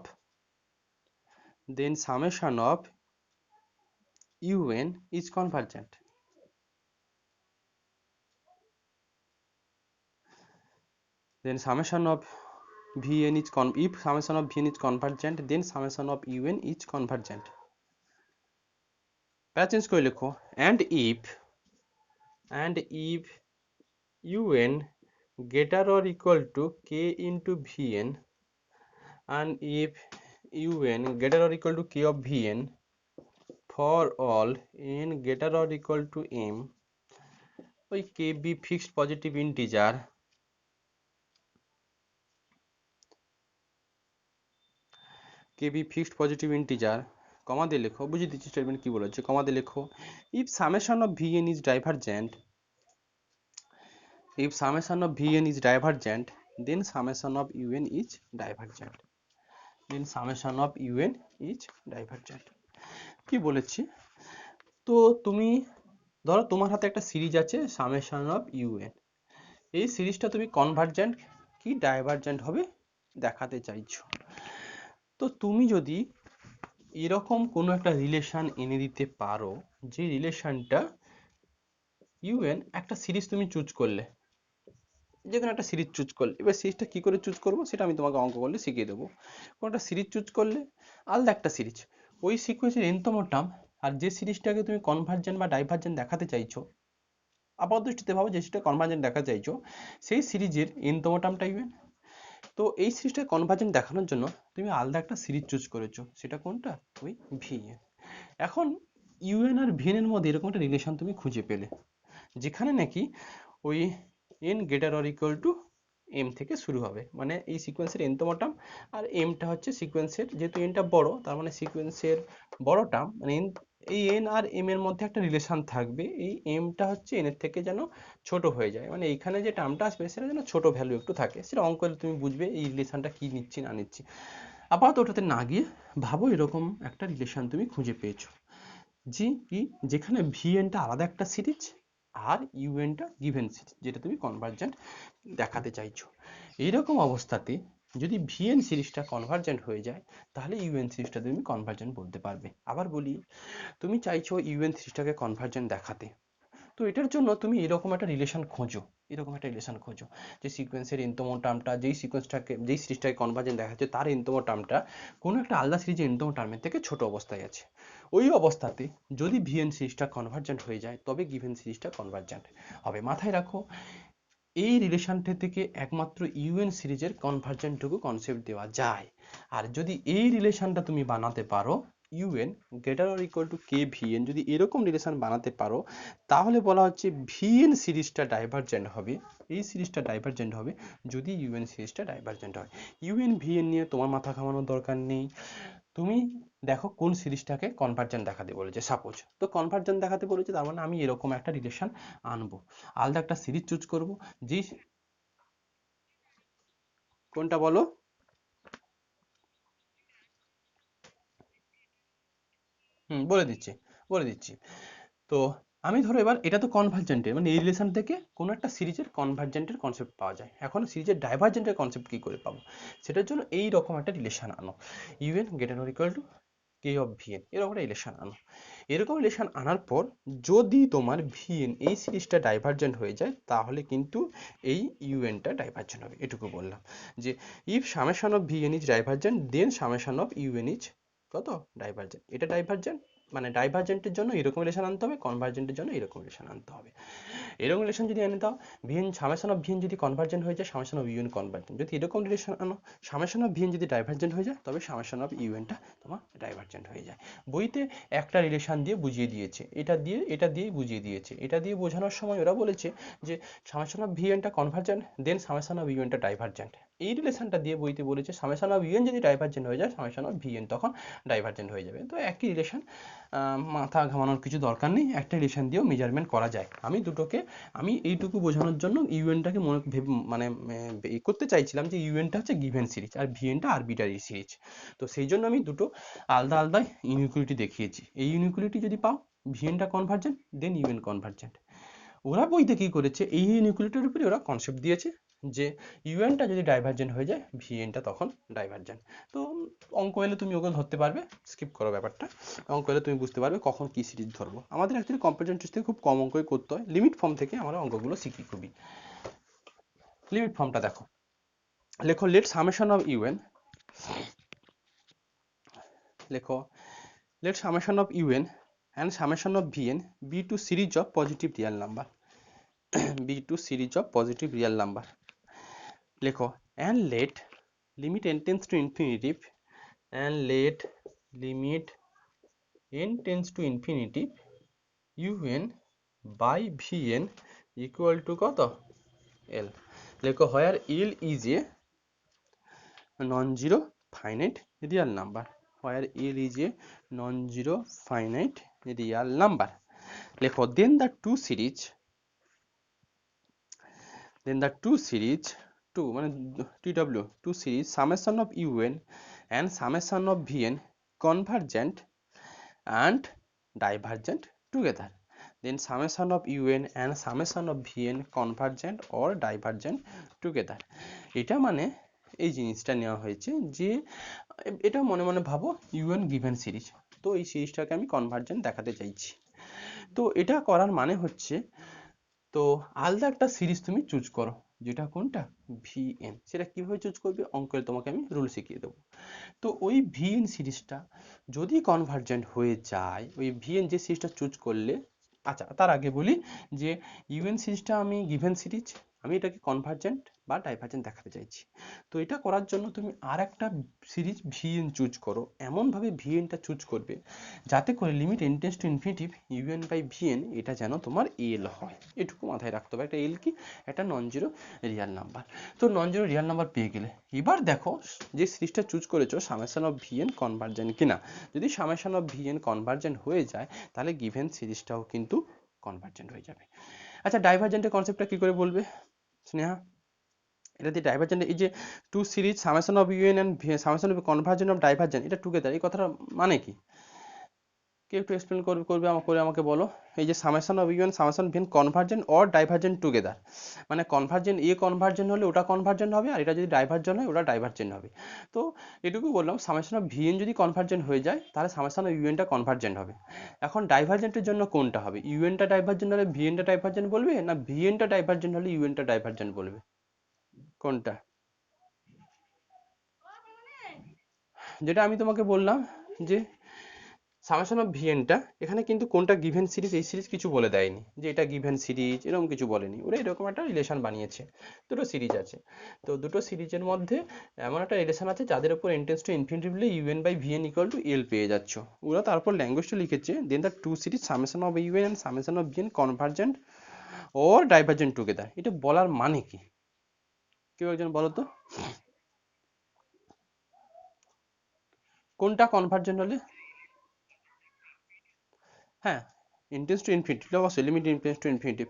un is convergent, then summation of vn is if summation of vn is convergent, then summation of un is convergent। প্যারা চেঞ্জ করে লেখো and if un greater or equal to k into vn, and if un greater or equal to k of vn for all n greater or equal to m, ওই k be fixed positive integer, k be fixed positive integer, কমা দিয়ে লেখো, বুঝিয়ে দিচ্ছি স্টেটমেন্ট কি বলেছে, কমা দিয়ে লেখো if summation of vn is divergent, if summation of vn is divergent, then summation of un is divergent, then summation of un is divergent। কি বলেছি, তো তুমি ধরো তোমার হাতে একটা সিরিজ আছে সামেশন অফ ইউএন, এই সিরিজটা তুমি কনভার্জেন্ট কি ডাইভারজেন্ট হবে দেখাতে চাইছো। তো তুমি যদি এরকম কোনো একটা রিলেশন এনে দিতে পারো, যে রিলেশনটা ইউএন একটা সিরিজ তুমি চুজ করলে, যে কোনো একটা সিরিজ চুজ করলে, এবার সিরিজটা কি করে চুজ করবো সেটা আমি তোমাকে অঙ্ক করলে শিখিয়ে দেবো। কোনো একটা সিরিজ চুজ করলে, আলাদা একটা সিরিজ, ওই সিকোয়েন্সের nতম টার্ম, আর যে সিরিজটাকে তুমি কনভার্জেন্ট বা ডাইভার্জেন্ট দেখাতে চাইছো, আপাত দৃষ্টিতে ভাবো যে সেটা কনভার্জেন্ট দেখাতে চাইছো, সেই সিরিজের nতম টার্মটা ইউএন। তো এই সিরিজটা কনভার্জেন্ট দেখানোর জন্য তুমি আলাদা একটা সিরিজ চুজ করেছো, সেটা কোনটা, ওই ভিএন। এখন ইউএন আর ভিএন এর মধ্যে এরকম একটা রিলেশন তুমি খুঁজে পেলে, যেখানে নাকি ওই n greater or equal two m থেকে শুরু হবে, মানে এই সিকোয়েন্সের nতম টার্ম, আর mটা হচ্ছে সিকোয়েন্সের, যেহেতু nটা বড় তার মানে সিকোয়েন্সের বড় টার্ম, মানে এই n আর m এর মধ্যে একটা রিলেশন থাকবে, এই mটা হচ্ছে n এর থেকে যেন ছোট হয়ে যায়, মানে এইখানে যে টার্মটা আসবে সেটা যেন ছোট ভ্যালু একটু থাকে, সেটা অঙ্ক করলে তুমি বুঝবে এই রিলেশনটা কি নিচ্ছি না নিচ্ছি। আপাতত ওটাতে না গিয়ে ভাবো এরকম একটা রিলেশন তুমি খুঁজে পেয়েছো, যে কি, যেখানে ভিএনটা আলাদা একটা সিরিজ আর ইউএনটা গিভেন সিরিজ, যেটা তুমি কনভার্জেন্ট দেখাতে চাইছো। এইরকম অবস্থাতে যদি ভিএন সিরিজটা কনভার্জেন্ট হয়ে যায়, তাহলে ইউএন সিরিজটা তুমি কনভার্জেন্ট বলতে পারবে। আবার বলি, তুমি চাইছো ইউএন সিরিজটাকে কনভার্জেন্ট দেখাতে, তো এটার জন্য তুমি এরকম একটা রিলেশন খোঁজো, যে সিকোয়েন্সের nতম টার্মটা যেই সিরিজটাকে কনভার্জেন্ট দেখাচ্ছে তার nতম টার্মটা কোনো একটা আলাদা সিরিজের nতম টার্মের থেকে ছোট অবস্থায় আছে। ওই অবস্থাতে যদি ভিএন সিরিজটা কনভার্জেন্ট হয়ে যায় তবে গিভেন সিরিজটা কনভার্জেন্ট হবে। মাথায় রাখো, এই রিলেশনটা থেকে একমাত্র ইউএন সিরিজের কনভার্জেন্টটুকু কনসেপ্ট দেওয়া যায়। আর যদি এই রিলেশনটা তুমি বানাতে পারো, UN greater or equal two K VN, যদি এরকম রিলেশন বানাতে পারো তাহলে বলা হচ্ছে ভিএন সিরিজটা ডাইভারজেন্ট হবে, এই সিরিজটা ডাইভারজেন্ট হবে যদি ইউএন সিরিজটা ডাইভারজেন্ট হয়। ইউএন ভিএন নিয়ে তোমার মাথা ঘামানোর দরকার নেই। তুমি দেখো কোন সিরিজটাকে কনভার্জেন্ট দেখাতে বলেছে, সাপোজ তো কনভার্জেন্ট দেখাতে বলেছে, তার মানে আমি এরকম একটা রিলেশন আনবো, আলাদা একটা সিরিজ চুজ করব। যেই কোনটা বলো? বলে দিচ্ছি। তো আমি ধরো এবার এটা তো কনভার্জেন্টের, মানে এই রিলেশন থেকে কোনো একটা সিরিজের কনভার্জেন্টের কনসেপ্ট পাওয়া যায়। এখন সিরিজের ডাইভার্জেন্টের কনসেপ্ট কি করে পাবো? সেটার জন্য এই রকম একটা রিলেশন আনো, UN greater or equal two K of VN, এরকম একটা রিলেশন আনো। এরকম রিলেশন আনার পর যদি তোমার ভিএন এই সিরিজটা ডাইভার্জেন্ট হয়ে যায় তাহলে কিন্তু এই ইউএনটা ডাইভার্জেন্ট হবে। এটুকু বললাম যে if summation of v n is divergent then summation of UN is কত ডাইভার্জেন্ট। এটা ডাইভার্জেন্ট, মানে ডাইভার্জেন্টের জন্য এরকম রিলেশন আনতে হবে, কনভার্জেন্টের জন্য এরকম রিলেশন আনতে হবে। এরকম রিলেশন যদি এনে দাও, ভিএন সামেশন অফ ভিএন যদি কনভার্জেন্ট হয়ে যায় সামেশন অফ ইউএন কনভার্জেন্ট, যদি এরকম রিলেশন আনো সামেশন অফ ভিএন যদি ডাইভার্জেন্ট হয়ে যায় তবে সামেশন অফ ইউএনটা তোমার ডাইভার্জেন্ট হয়ে যায়। বইতে একটা রিলেশন দিয়ে বুঝিয়ে দিয়েছে, এটা দিয়েই বুঝিয়ে দিয়েছে। এটা দিয়ে বোঝানোর সময় ওরা বলেছে যে সামেশন অফ ভিএনটা কনভার্জেন্ট দেন সামেশন অফ ইউএনটা ডাইভার্জেন্ট। এই রিলেশনটা দিয়ে বইতে বলেছে সামেশন অফ ইউএন যদি ডাইভার্জেন্ট হয়ে যায় সামেশন অফ ভিএন তখন ডাইভার্জেন্ট হয়ে যাবে। তো একই রিলেশন, মাথা ঘামানোর কিছু দরকার নেই, একটা রিলেশন দিয়েও মেজারমেন্ট করা যায়। আমি এইটুকু বোঝানোর জন্য ইউএনটাকে মানে করতে চাইছিলাম যে ইউএনটা হচ্ছে গিভেন সিরিজ আর ভিএনটা আরবিটারি সিরিজ। তো সেই জন্য আমি দুটো আলাদা আলাদা ইনইকুয়ালিটি দেখিয়েছি। এই ইনইকুয়ালিটি যদি পাও ভিএনটা কনভার্জেন্ট দেন ইউএন কনভার্জেন্ট। ওরা বইতে কি করেছে, এই ইনইকুয়ালিটির উপরে ওরা কনসেপ্ট দিয়েছে যে ইউএনটা যদি ডাইভার্জেন্ট হয়ে যায় ভিএনটা তখন ডাইভার্জেন্ট। তো অঙ্ক এলে তুমি ওগুলো ধরতে পারবে, স্কিপ করো ব্যাপারটা। অঙ্ক এলে তুমি বুঝতে পারবে কখন কি সিরিজ ধরবো। আমাদের অ্যাকচুয়ালি কম্পারেটর টেস্ট থেকে খুব কম অঙ্কই করতে হয়, লিমিট ফর্ম থেকে আমরা অঙ্কগুলো শিখি খুবই। লিমিট ফর্মটা দেখো, লেখো লেট সামেশন অফ ইউএন, লেখো let summation of u n and summation of vn be to series of positive real number be to series of positive real number। লেখো and let limit n tends to infinity and let limit n tends to infinity un by vn equal to কত l। লেখো where l is a non-zero finite real number, where l is a non-zero finite real number। লেখো then the two মানে two series summation of un and summation of vn convergent and divergent together, then summation of un and summation of vn convergent or divergent together। এটা মানে এই জিনিসটা নেওয়া হয়েছে যে এটা মনে মনে ভাবো un given সিরিজ, তো এই সিরিজটাকে আমি কনভার্জেন্ট দেখাতে চাইছি। তো এটা করার মানে হচ্ছে, তো আলাদা একটা সিরিজ তুমি চুজ করো, যেটা কোনটা ভিএন। সেটা কিভাবে চুজ করবে অঙ্কের তোমাকে আমি রুল শিখিয়ে দেবো। তো ওই ভিএন সিরিজটা যদি কনভার্জেন্ট হয়ে যায়, ওই ভিএন যে সিরিজটা চুজ করলে, আচ্ছা তার আগে বলি যে ইউএন সিরিজটা আমি গিভেন সিরিজ, আমি এটাকে কনভার্জেন্ট বা ডাইভার্জেন্ট দেখাতে চাইছি। তো এটা করার জন্য তুমি আর একটা সিরিজ ভিএন চুজ করো, এমনভাবে ভিএনটা চুজ করবে যাতে করে limit n tends to infinity u n by v n এটা যেন তোমার এল হয়। এটুকু মাথায় রাখতে হবে। একটা এল কি, একটা নন জিরো রিয়াল নাম্বার। তো নন জিরো রিয়াল নাম্বার পেয়ে গেলে এবার দেখো যে সিরিজটা চুজ করেছো সামেশন অফ ভিএন কনভার্জেন্ট কিনা। যদি সামেশন অফ ভিএন কনভার্জেন্ট হয়ে যায় তাহলে গিভেন সিরিজটাও কিন্তু কনভার্জেন্ট হয়ে যাবে। আচ্ছা ডাইভার্জেন্টের কনসেপ্টটা কি করে বলবে স্নেহা? এটা দিয়ে ডাইভার্জেন্ট, এই যে two series summation of UN and summation of convergent of divergent, এটা টুগেদার, এই কথাটা মানে কি? কে একটু এক্সপ্লেন করে আমাকে বলো। এই যে summation of you and summation v convergent or divergent together, মানে কনভার্জেন্ট কনভার্জেন্ট হলে ওটা কনভার্জেন্ট হবে, আর এটা যদি ডাইভার্জেন্ট হয় ওটা ডাইভার্জেন্ট হবে। তো এটুকু বললাম, সামেশন অফ ভি এন যদি কনভার্জেন্ট হয়ে যায় তাহলে সামেশন অফ ইউএনটা কনভার্জেন্ট হবে। এখন ডাইভার্জেন্টের জন্য কোনটা হবে? ইউএনটা ডাইভার্জেন্ট হলে ভিএনটা ডাইভার্জেন্ট বলবে, না ভিএনটা ডাইভার্জেন্ট হলে ইউএনটা ডাইভার্জেন্ট বলবে? কোনটা? যেটা আমি তোমাকে বললাম যে সামেশন অফ ভিএনটা এখানে কিন্তু কোনটা গিভেন সিরিজ, এই সিরিজ কিছু বলে দেয়নি যে এটা গিভেন সিরিজ, এরকম কিছু বলেনি। ওরা এরকম একটা রিলেশন বানিয়েছে, দুটো সিরিজ আছে, তো দুটো সিরিজের মধ্যে এমন একটা রিলেশন আছে যাদের উপর n টেন্ডস টু ইনফিনিটি হলে U N by V N equal to L পেয়ে যাচ্ছ। ওরা তারপর ল্যাঙ্গুয়েজটা লিখেছে, then the two series summation of UN and summation of V N convergent or divergent together. এটা বলার মানে কি? কেউ একজন বলো তো, কোনটা কনভার্জেন্ট হলে? হ্যাঁ, ইনটেন্স টু ইনফিনিটি, অবশ্যই লিমিট ইনটেন্স টু ইনফিনিটি।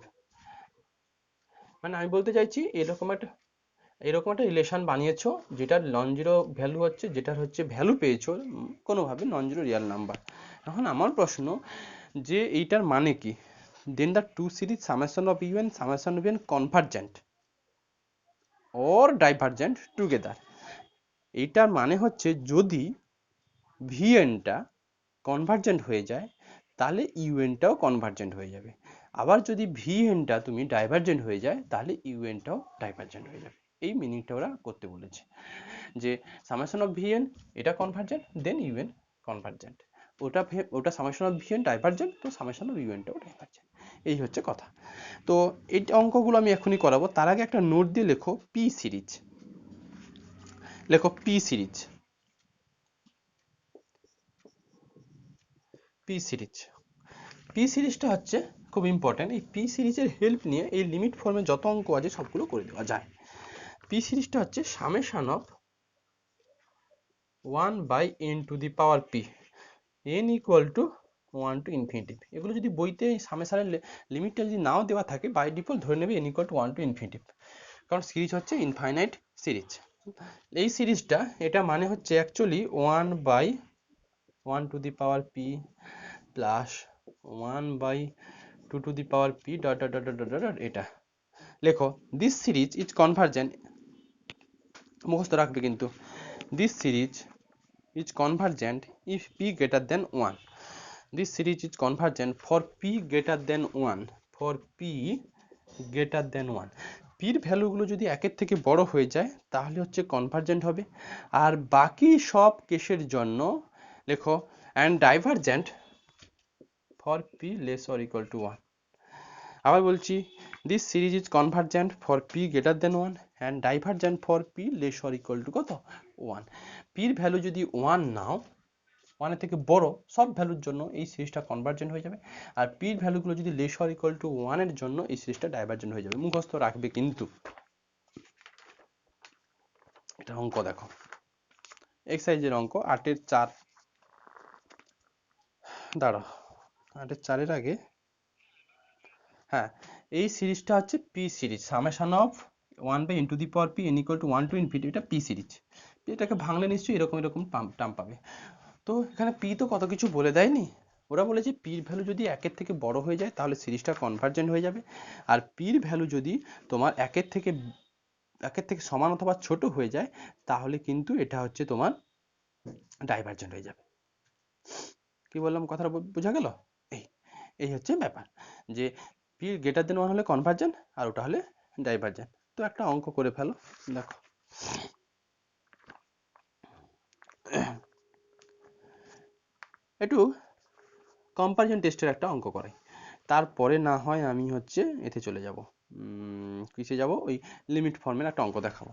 মানে আমি বলতে চাইছি এরকম একটা রিলেশন বানিয়েছো যেটার নন জিরো ভ্যালু হচ্ছে, যেটার হচ্ছে ভ্যালু পেয়েছো কোনোভাবে নন জিরো রিয়াল নাম্বার। এখন আমার প্রশ্ন যে এইটার মানে কি? Then the two series summation of you and summation of N convergent or divergent together. এইটার মানে হচ্ছে যদি ভিএনটা কনভার্জেন্ট হয়ে যায় তাহলে ইউএনটাও কনভার্জেন্ট হয়ে যাবে, আবার যদি ভিএনটা তুমি ডাইভার্জেন্ট হয়ে যায় তাহলে ইউএনটাও ডাইভার্জেন্ট হয়ে যাবে। এই মিনিংটা ওরা করতে বলেছে যে সামেশন অফ ভিএন এটা কনভার্জেন্ট, দেন ইউএন কনভার্জেন্ট, ওটা সামেশন অফ ভিএন ডাইভার্জেন্ট, তো সামেশন অফ ইউএনটাও ডাইভার্জেন্ট। এই হচ্ছে কথা। তো এই অঙ্কগুলো আমি এখনই করাবো, তার আগে একটা নোট দিয়ে লেখো পি সিরিজ। লেখো P series, P series. P সিরিজটা হচ্ছে খুব ইম্পর্ট্যান্ট। এই পি সিরিজের হেল্প নিয়ে এই লিমিট ফর্মে যত অঙ্ক আছে সবগুলো করে দেওয়া যায়। পি সিরিজটা হচ্ছে summation of 1/n to the power P, n equal to 1 to infinity. এগুলো যদি বইতে এই সামেশনের লিমিটটা যদি নাও দেওয়া থাকে, বাই ডিফল্ট ধরে নেবে n equal to 1 to infinity, কারণ সিরিজ হচ্ছে ইনফাইনাইট সিরিজ। এই সিরিজটা এটা মানে হচ্ছে actually 1/1 to the power p plus 1/2 to the power p dot dot dot dot dot, এটা লেখো। দিস সিরিজ ইজ কনভার্জেন্ট, মুখস্থ রাখবে কিন্তু, this series is convergent if p greater than 1. This series is convergent for p greater than 1, for p greater than 1. p এর ভ্যালুগুলো যদি একের থেকে বড় হয়ে যায় তাহলে হচ্ছে কনভার্জেন্ট হবে, আর বাকি সব কেসের জন্য লেখো and divergent for p less or equal to 1. আবার বলছি, this series is convergent for p greater than 1 and divergent for p less or equal to কত? 1. p এর ভ্যালু যদি 1 নাও, 1 এর থেকে বড় সব ভ্যালুর জন্য এই সিরিজটা কনভার্জেন্ট হয়ে যাবে, আর p এর ভ্যালুগুলো যদি লেস অর ইকুয়াল টু 1 এর জন্য এই সিরিজটা ডাইভার্জেন্ট হয়ে যাবে। মুখস্থ রাখবে কিন্তু। এটা অঙ্ক দেখো, এক্সারসাইজের অঙ্ক 8-এর 4। দাঁড়াও, 8-এর 4-এর আগে, হ্যাঁ, এই সিরিজটা হচ্ছে P series, summation of 1/n to the power p n equal to 1 to infinity, এটা পি সিরিজ। এটাকে ভাঙলে নিশ্চয়ই এরকম এরকম টার্ম পাবে। তো এখানে পি তো কত কিছু বলে দেয়নি, ওরা বলেছে পির ভ্যালু যদি একের থেকে বড় হয়ে যায় তাহলে সিরিজটা কনভার্জেন্ট হয়ে যাবে, আর পির ভ্যালু যদি তোমার একের থেকে সমান অথবা ছোট হয়ে যায় তাহলে কিন্তু এটা হচ্ছে তোমার ডাইভার্জেন্ট হয়ে যাবে। কি বললাম, কথাটা বোঝা গেল? এই এই হচ্ছে ব্যাপার, যে পি গ্রেটার দেন 1 হলে কনভার্জেন্ট আর ওটা হলে ডাইভার্জেন্ট। তো একটা অঙ্ক করে ফেলো, দেখো। একটু কম্পারিজন টেস্টের একটা অঙ্ক করাই, তারপরে না হয় আমি হচ্ছে এতে চলে যাব, কিসে যাব, ওই লিমিট ফর্মের একটা অঙ্ক দেখাবো।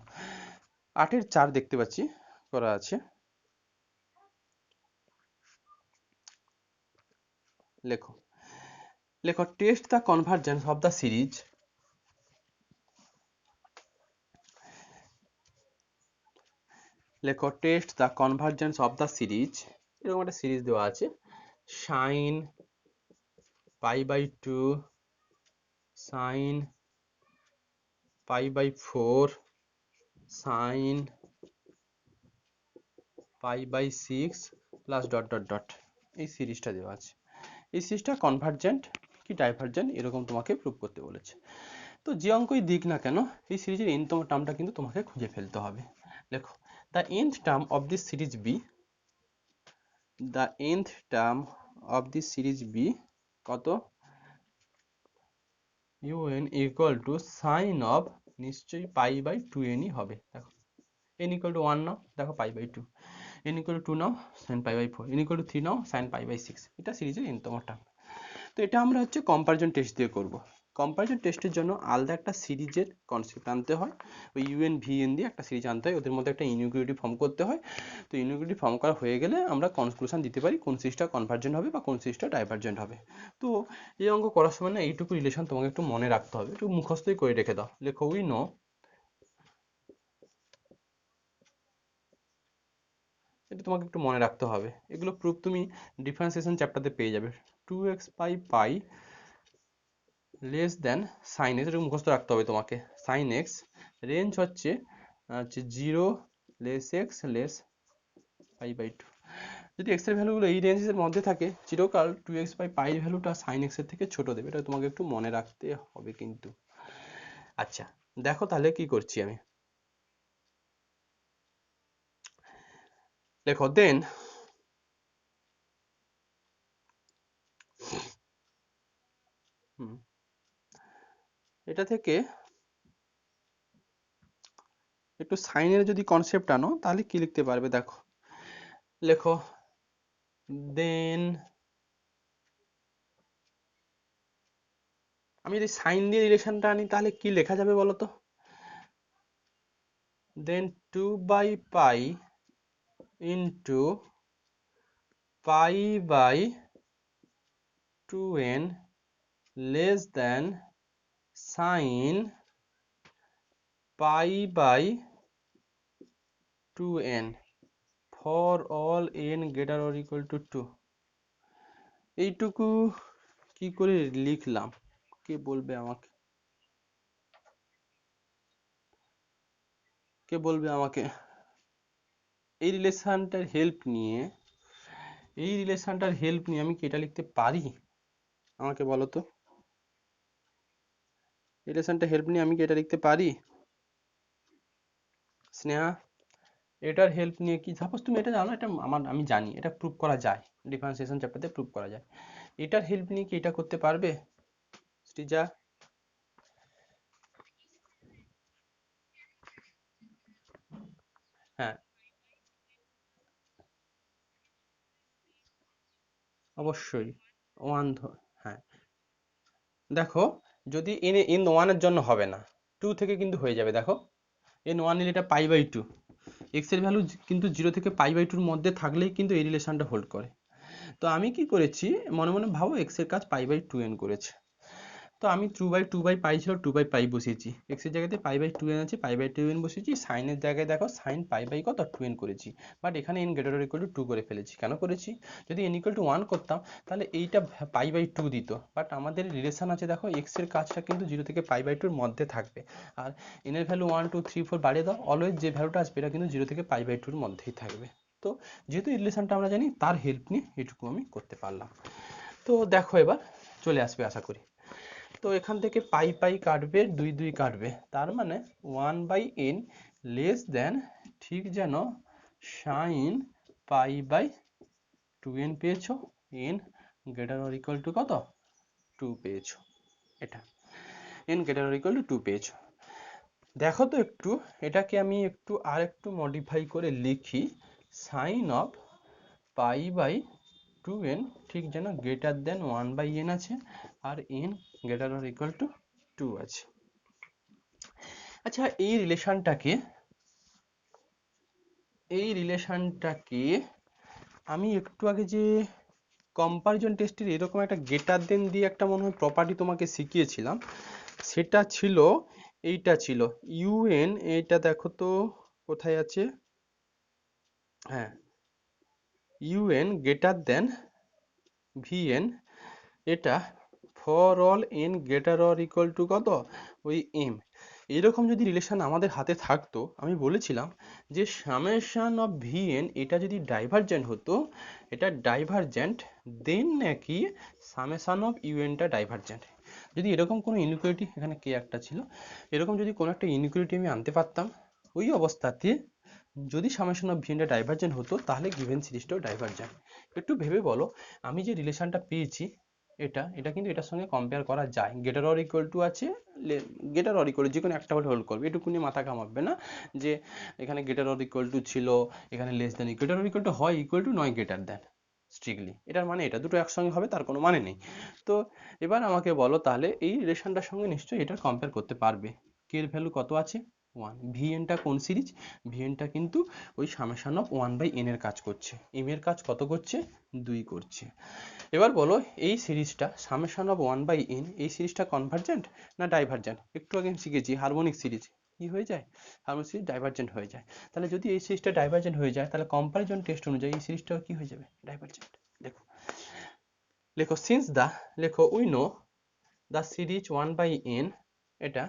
8-এর 4 দেখতে পাচ্ছি করা আছে, লেখো। লেখো test the convergence of the series, লেখো test the convergence of the series. এরকম একটা সিরিজ দেওয়া আছে, sine π/2 sine π/4 sine π/6 plus dot dot dot. এই সিরিজটা দেওয়া আছে, এই সিরিজটা কনভার্জেন্ট কি ডাইভার্জেন্ট এরকম তোমাকে প্রুভ করতে বলেছে। তো যে অঙ্কই দিক না কেন এই সিরিজের nতম টার্মটা কিন্তু তোমাকে খুঁজে ফেলতে হবে। দেখো the nth term of this series be, the nth term of this series be কত, un equal to sine of নিশ্চয়ই পাই বাই 2nই হবে। দেখো n ইকুয়াল টু 1 নাও, দেখো pi by 2, n equal to 2 now sine pi by 4, n equal to 3 now sine pi by 6, এটা সিরিজের nতম টার্ম। তো এটা আমরা হচ্ছে কম্পারিজন টেস্ট দিয়ে করব। কম্পারিজন টেস্টের জন্য আলাদা একটা সিরিজের কনসেপ্ট আনতে হয়, ওই ইউএন ভিএন দিয়ে একটা সিরিজ আনতে হয়, ওদের মধ্যে একটা ইনইকুয়ালিটি ফর্ম করতে হয়। তো ইনইকুয়ালিটি ফর্ম করা হয়ে গেলে আমরা কনক্লুশন দিতে পারি কোন সিরিজটা কনভার্জেন্ট হবে বা কোন সিরিজটা ডাইভার্জেন্ট হবে। তো এই অঙ্ক করার সময় না এইটুকু রিলেশন তোমাকে একটু মনে রাখতে হবে, একটু মুখস্থই করে রেখে দাও। লেখো উই নো, এটা তোমাকে একটু মনে রাখতে হবে। এগুলো প্রুফ তুমি ডিফারেন্সিয়েশন চ্যাপ্টারতে পেয়ে যাবে। 2x by pi less than sine x, এটা মুখস্থ রাখতে হবে তোমাকে। সাইন এক্স রেঞ্জ হচ্ছে 0 less x less pi by 2। যদি এক্স এর ভ্যালুগুলো এই রেঞ্জের মধ্যে থাকে চিরকাল 2x বাই পাই ভ্যালুটা সাইন এক্স এর থেকে ছোট দেবে, এটা তোমাকে একটু মনে রাখতে হবে কিন্তু। আচ্ছা দেখো তাহলে কি করছি আমি, দেখো দেন এটা থেকে একটু সাইনের যদি কনসেপ্ট আনো তাহলে কি লিখতে পারবে, দেখো লেখো দেন, আমি যদি সাইন দিয়ে রিলেশনটা আনি তাহলে কি লেখা যাবে বলো তো, then 2 by pi into pi by 2n less than sine pi by 2n for all n greater or equal to 2। এইটুকু কি করে লিখলাম কে বলবে আমাকে, কে বলবে আমাকে। এই রিলেশনটার হেল্প নিয়ে, এই রিলেশনটার হেল্প নিয়ে আমি কি এটা লিখতে পারি আমাকে বলো তো, রিলেশনটা হেল্প নিয়ে আমি কি এটা লিখতে পারি স্নেহা? এটার হেল্প নিয়ে কি, সাপোজ তুমি এটা জানো, এটা আমি জানি এটা প্রুভ করা যায়, ডিফারেন্সিয়েশন চ্যাপ্টারতে প্রুভ করা যায়, এটার হেল্প নিয়ে কি এটা করতে পারবে সৃজা? হ্যাঁ অবশ্যই ওয়ান, হ্যাঁ দেখো যদি এন ওয়ানের জন্য হবে না, 2 থেকে কিন্তু হয়ে যাবে। দেখো এন ওয়ান নিলে এটা পাই বাই 2, এক্স এর ভ্যালু কিন্তু 0 থেকে পাই বাই 2 এর মধ্যে থাকলেই কিন্তু এই রিলেশনটা হোল্ড করে। তো আমি কি করেছি, মনে মনে ভাবো এক্স এর কাজ পাই বাই 2n করেছে, তো আমি 2/2 পাই ছিল 2/পাই বসিয়েছি, এক্স এর জায়গাতে পাই বাই 2n আছে পাই বাই 2n বসিয়েছি, সাইনের জায়গায় দেখো সাইন পাই বাই কত 2n করেছি, বাট এখানে n গ্রেটার ইকুয়াল টু 2 করে ফেলেছি। কেন করেছি, যদি n ইকুয়াল টু 1 করতাম তাহলে এইটা পাই বাই 2 দিত, বাট আমাদের রিলেশন আছে দেখো এক্স এর কাজটা কিন্তু 0 থেকে পাই বাই 2 এর মধ্যে থাকবে, আর n এর ভ্যালু 1 2 3 4 বাড়িয়ে দাও, অলওয়েজ যে ভ্যালুটা আসবে এটা কিন্তু 0 থেকে পাই বাই 2 এর মধ্যেই থাকবে। তো যেহেতু এই রিলেশনটা আমরা জানি তার হেল্প নিয়ে এটুকু আমি করতে পারলাম। তো দেখো এবার চলে আসবে আশা করি। তো এখান থেকে পাই পাই কাটবে 2 2 কাটবে, তার মানে 1/n লেস দেন ঠিক যেন সাইন পাই বাই 2n পেয়েছো, n greater or equal two কত 2 পেয়েছো, এটা n greater or equal to 2 পেয়েছো। দেখো তো একটু এটাকে আমি একটু আর একটু মডিফাই করে লিখি, sign of pi by 2n ঠিক যেন গ্রেটার দেন 1/n আছে আর n greater or equal to 2 আছে। আচ্ছা এই রিলেশনটাকে আমি একটু আগে যে কম্পারিজন টেস্টের এরকম একটা গ্রেটার দেন দিয়ে একটা মনে হয় প্রপার্টি তোমাকে শিখিয়েছিলাম, সেটা ছিল এইটা ছিল ইউএন, এইটা দেখো তো কোথায় আছে, হ্যাঁ ইউএন গ্রেটার দেন ভিএন, এটা for all N greater or equal two কত ওই এম, এরকম যদি রিলেশন আমাদের হাতে থাকতো, আমি বলেছিলাম যে সামেশন অফ ভিএন এটা যদি ডাইভারজেন্ট হতো, এটা ডাইভারজেন্ট, দেন নাকি সামেশন অফ ইউএনটা ডাইভারজেন্ট। যদি এরকম কোনো ইনইকুয়ালিটি, এখানে কে একটা ছিল, এরকম যদি কোনো একটা ইনইকুয়ালিটি আমি আনতে পারতাম, ওই অবস্থাতে যদি সামেশন অফ ভিএনটা ডাইভারজেন্ট হতো, তাহলে গিভেন সিরিজটাও ডাইভারজেন্ট। একটু ভেবে বলো, আমি যে রিলেশনটা পেয়েছি, এটা এটা কিন্তু এটার সঙ্গে কম্পেয়ার করা যায়। গ্রেটার অর ইকুয়াল টু আছে, গ্রেটার অর ইকুয়াল, যে কোনো একটা হলে হোল্ড করবে, এটুকুনি মাথা ঘামাবে না যে এখানে গ্রেটার অর ইকুয়াল টু ছিল, এখানে less than. Greater or equal two হয় ইকুয়াল টু, নয় গ্রেটার দেন স্ট্রিক্টলি, এটার মানে এটা দুটো একসঙ্গে হবে তার কোনো মানে নেই। তো এবার আমাকে বলো তাহলে এই রিলেশনটার সঙ্গে নিশ্চয়ই এটার কম্পেয়ার করতে পারবে। কে এর ভ্যালু কত আছে? 1। ভিএনটা কোন সিরিজ? ভিএনটা কিন্তু ওই সামেশন অফ 1/n এর কাজ করছে। এম এর কাজ কত করছে? 2 করছে। এবার বলো এই সিরিজটা সামেশন অফ 1/n, এই সিরিজটা কনভার্জেন্ট না ডাইভারজেন্ট? একটু আগে শিখেছি হারমোনিক সিরিজ কি হয়ে যায়, হারমোনিক সিরিজ ডাইভারজেন্ট হয়ে যায়। তাহলে যদি এই সিরিজটা ডাইভারজেন্ট হয়ে যায়, তাহলে কম্পারিজন টেস্ট অনুযায়ী এই সিরিজটাও কি হয়ে যাবে? ডাইভারজেন্ট। দেখো লেখো সিন্স দা, লেখো we know the series 1/n, এটা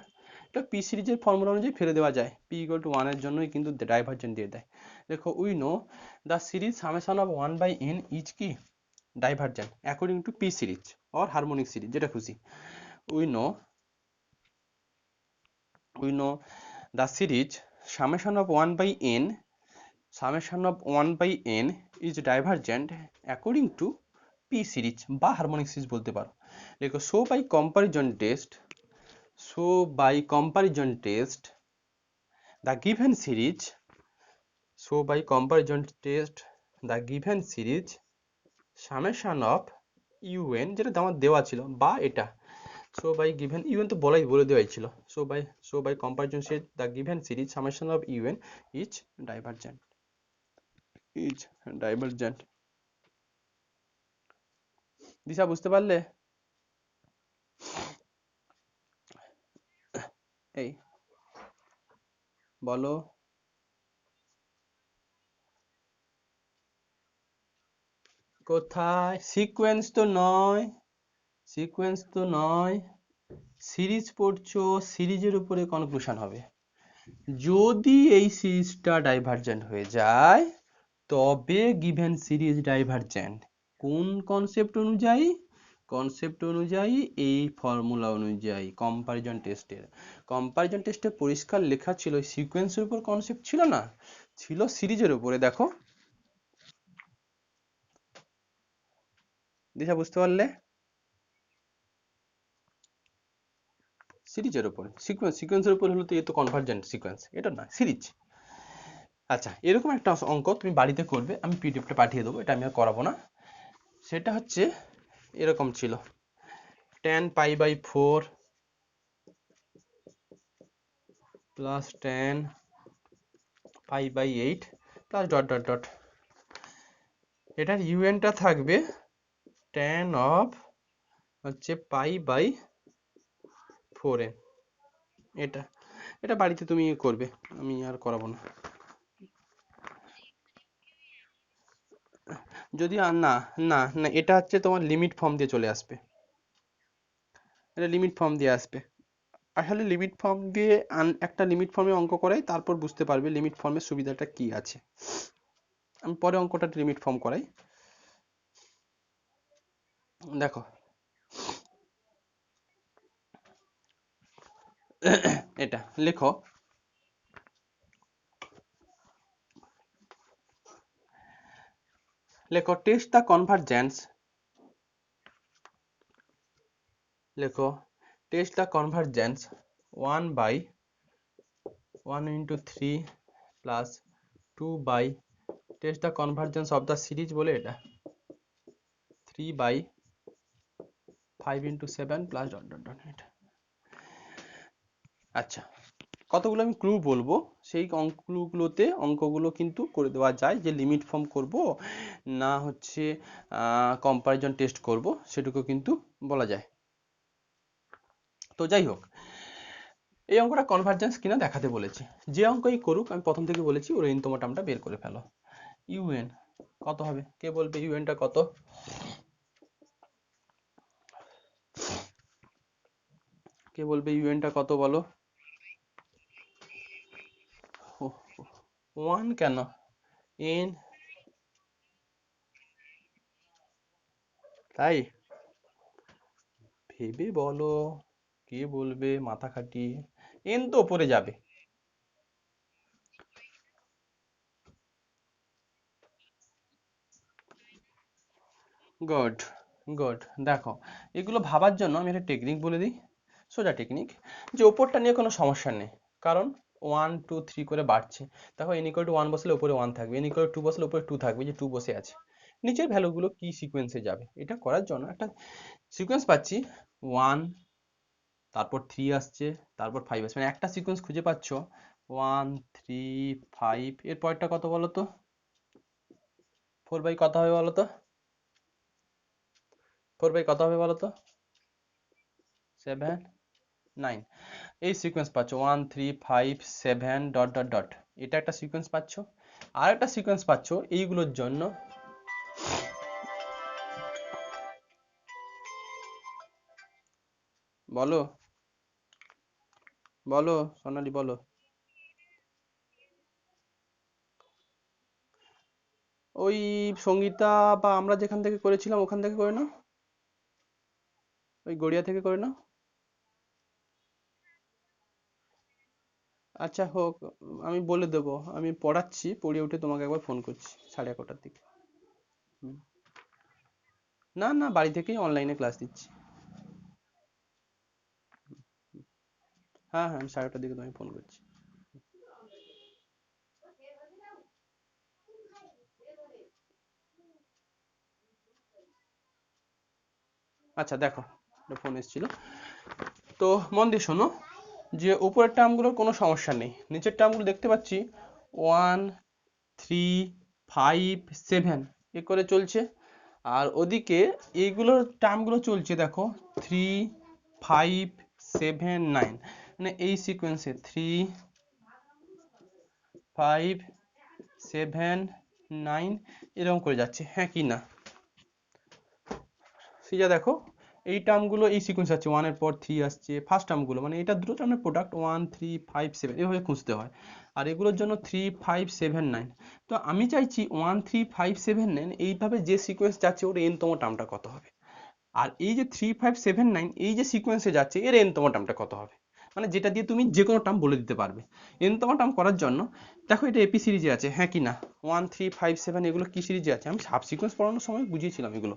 এটা পি সিরিজের ফর্মুলা অনুযায়ী ফেলে দেওয়া যায়, পি ইকুয়াল টু 1 এর জন্যই কিন্তু ডাইভারজেন্ট দিয়ে দেয়। দেখো we know the series summation of 1/n is কি divergent according to P series or harmonic series, যেটা খুশি। We know the series summation of 1/n, summation of 1/n is divergent according to P series বা হারমোনিক সিরিজ বলতে পারো। দেখো show by comparison test, so by comparison test the given series, so by comparison test the given series summation of un, যেটা আমার দেওয়া ছিল, বা এটা so by given un তো বলে দেওয়াই ছিল, so by comparison test the given series summation of un is divergent, is divergent। দিশা বুঝতে পারলে? এই বলো। কোথায়? সিকোয়েন্স তো নয়, সিকোয়েন্স তো নয়, সিরিজ পড়ছো, সিরিজের উপরে কনক্লুশন হবে। যদি এই সিরিজটা ডাইভারজেন্ট হয়ে যায়, তবে গিভেন সিরিজ ডাইভারজেন্ট। কোন কনসেপ্ট অনুযায়ী? কনসেপ্ট অনুযায়ী, এই ফর্মুলা অনুযায়ী, কম্পারিজন টেস্টের। কম্পারিজন টেস্টে পরিষ্কার লেখা ছিল, সিকোয়েন্সের উপর কনসেপ্ট ছিল না, ছিল সিরিজের উপরে। দেখো দিশা বুঝতে পারলে? সিরিজের উপরে, সিকোয়েন্সের উপর হলো তো এ তো কনভার্জেন্ট সিকোয়েন্স, এটা না সিরিজ। আচ্ছা এরকম একটা অঙ্ক তুমি বাড়িতে করবে, আমি পিডিএফটা পাঠিয়ে দেবো, এটা আমি আর করাবো না। সেটা হচ্ছে এরকম ছিল, tan π/4 plus tan π/8 plus dot dot dot, এটার ইউএনটা থাকবে tan অফ হচ্ছে π/4n। এটা এটা বাড়িতে তুমি করবে, আমি আর করাবো না। যদি না না না, এটা হচ্ছে তোমার লিমিট ফর্ম দিয়ে চলে আসবে, এটা লিমিট ফর্ম দিয়ে আসবে। আসলে লিমিট ফর্ম দিয়ে একটা লিমিট ফর্মে অঙ্ক করাই, তারপর বুঝতে পারবে লিমিট ফর্মের সুবিধাটা কি আছে। আমি পরে অঙ্কটা লিমিট ফর্ম করাই। দেখো এটা লেখো, লেখো টেস্ট দ্য কনভারজেন্স, লেখো test the convergence 1/1 into 3 plus 2 by test the convergence of the series বলে, এটা 3/5 into 7 plus dot dot dot, এটা। আচ্ছা কতগুলো আমি ক্লু বলবো, সেই অঙ্কগুলো কিন্তু করে দেওয়া যায়, যে লিমিট ফর্ম করব না হচ্ছে কম্পারিজন টেস্ট করব, সেটুকু কিন্তু বলা যায়। তো যাই হোক, এই অঙ্কটা কনভারজেন্স কিনা দেখাতে বলেছে। যে অঙ্কই করুক, আমি প্রথম থেকে বলেছি ওর এনতম টার্মটা বের করে ফেলো। ইউএন কত হবে? কে বলবে ইউএনটা কত? কে বলবে ইউএনটা কত বলো? ওয়ান কেন? এন, তাই ভেবে বলো, কে বলবে মাথা খাটিয়ে? এন তো ওপরে যাবে। Good, good. দেখো, এগুলো ভাবার জন্য আমি একটা টেকনিক বলে দিই, সোজা টেকনিক, যে ওপরটা নিয়ে কোনো সমস্যা নেই, কারণ 1 2 3 করে বাড়ছে। দেখো n ইকুয়াল টু 1 বসলে উপরে 1 থাকবে, n ইকুয়াল টু 2 বসলে উপরে 2 থাকবে, যে 2 বসে আছে। নিচের ভ্যালুগুলো কি সিকোয়েন্সে যাবে, এটা করার জন্য একটা সিকোয়েন্স পাচ্ছি। 1, তারপর 3 আসছে, তারপর 5 আসছে, মানে একটা সিকোয়েন্স খুঁজে পাচ্ছ 1 3 5। এর পরেরটা কত বলো তো? 4 বাই কত হবে বলো তো? 4 বাই কত হবে বলো তো? 7 9। এই সিকোয়েন্স পাচ্ছ 1 3 5 7 ডট ডট ডট, এটা একটা সিকোয়েন্স পাচ্ছ। আর একটা সিকোয়েন্স পাচ্ছ এইগুলোর জন্য। বলো, বলো সোনালি বলো। ওই সঙ্গীতা বা আমরা যেখান থেকে করেছিলাম ওখান থেকে করে নাও, ওই গড়িয়া থেকে করে নাও। আচ্ছা হোক, আমি বলে দেবো, আমি পড়াচ্ছি, পড়িয়ে উঠে তোমাকে একবার ফোন করছি 11:30টার দিকে। হুম। না না, বাড়ি থেকেই অনলাইনে ক্লাস দিচ্ছি। হ্যাঁ হ্যাঁ, আমি 8:30টার দিকে তোমায় ফোন করছি। আচ্ছা দেখো, একটা ফোন এসেছিল। তো মন দিয়ে শোনো, যে উপরের টার্মগুলোর কোনো সমস্যা নেই, নিচের টার্মগুলো দেখতে পাচ্ছি 1 3 5 7 এ করে চলছে। আর ওদিকে এইগুলোর টার্মগুলো চলছে দেখো 3 5 7 9, মানে এই সিকোয়েন্সে 3 5 7 9 এরকম করে যাচ্ছে, হ্যাঁ কি না? সিজা দেখো, এই টার্মগুলো এই সিকোয়েন্স আছে, 1 এর পর 3 আসছে, ফার্স্ট টার্মগুলো, মানে এটা দুটো টার্মের প্রোডাক্ট 1 3 5 7 এভাবে খুঁজতে হয়। আর এগুলোর জন্য 3 5 7 9। তো আমি চাইছি 1 3 5 7 9 এইভাবে যে সিকোয়েন্স যাচ্ছে ওর n তম টার্মটা কত হবে। আর এই যে 3 5 7 9 এই যে সিকোয়েন্সে যাচ্ছে এর n তম টার্মটা কত হবে, মানে যেটা দিয়ে তুমি যে কোনো টার্ম বলে দিতে পারবে। n তম টার্ম করার জন্য দেখো, এটা এপি সিরিজে আছে, হ্যাঁ কি না? 1 3 5 7 এগুলো কি সিরিজে আছে, আমি সাব সিকোয়েন্স পড়ানোর সময় বুঝিয়েছিলাম এগুলো,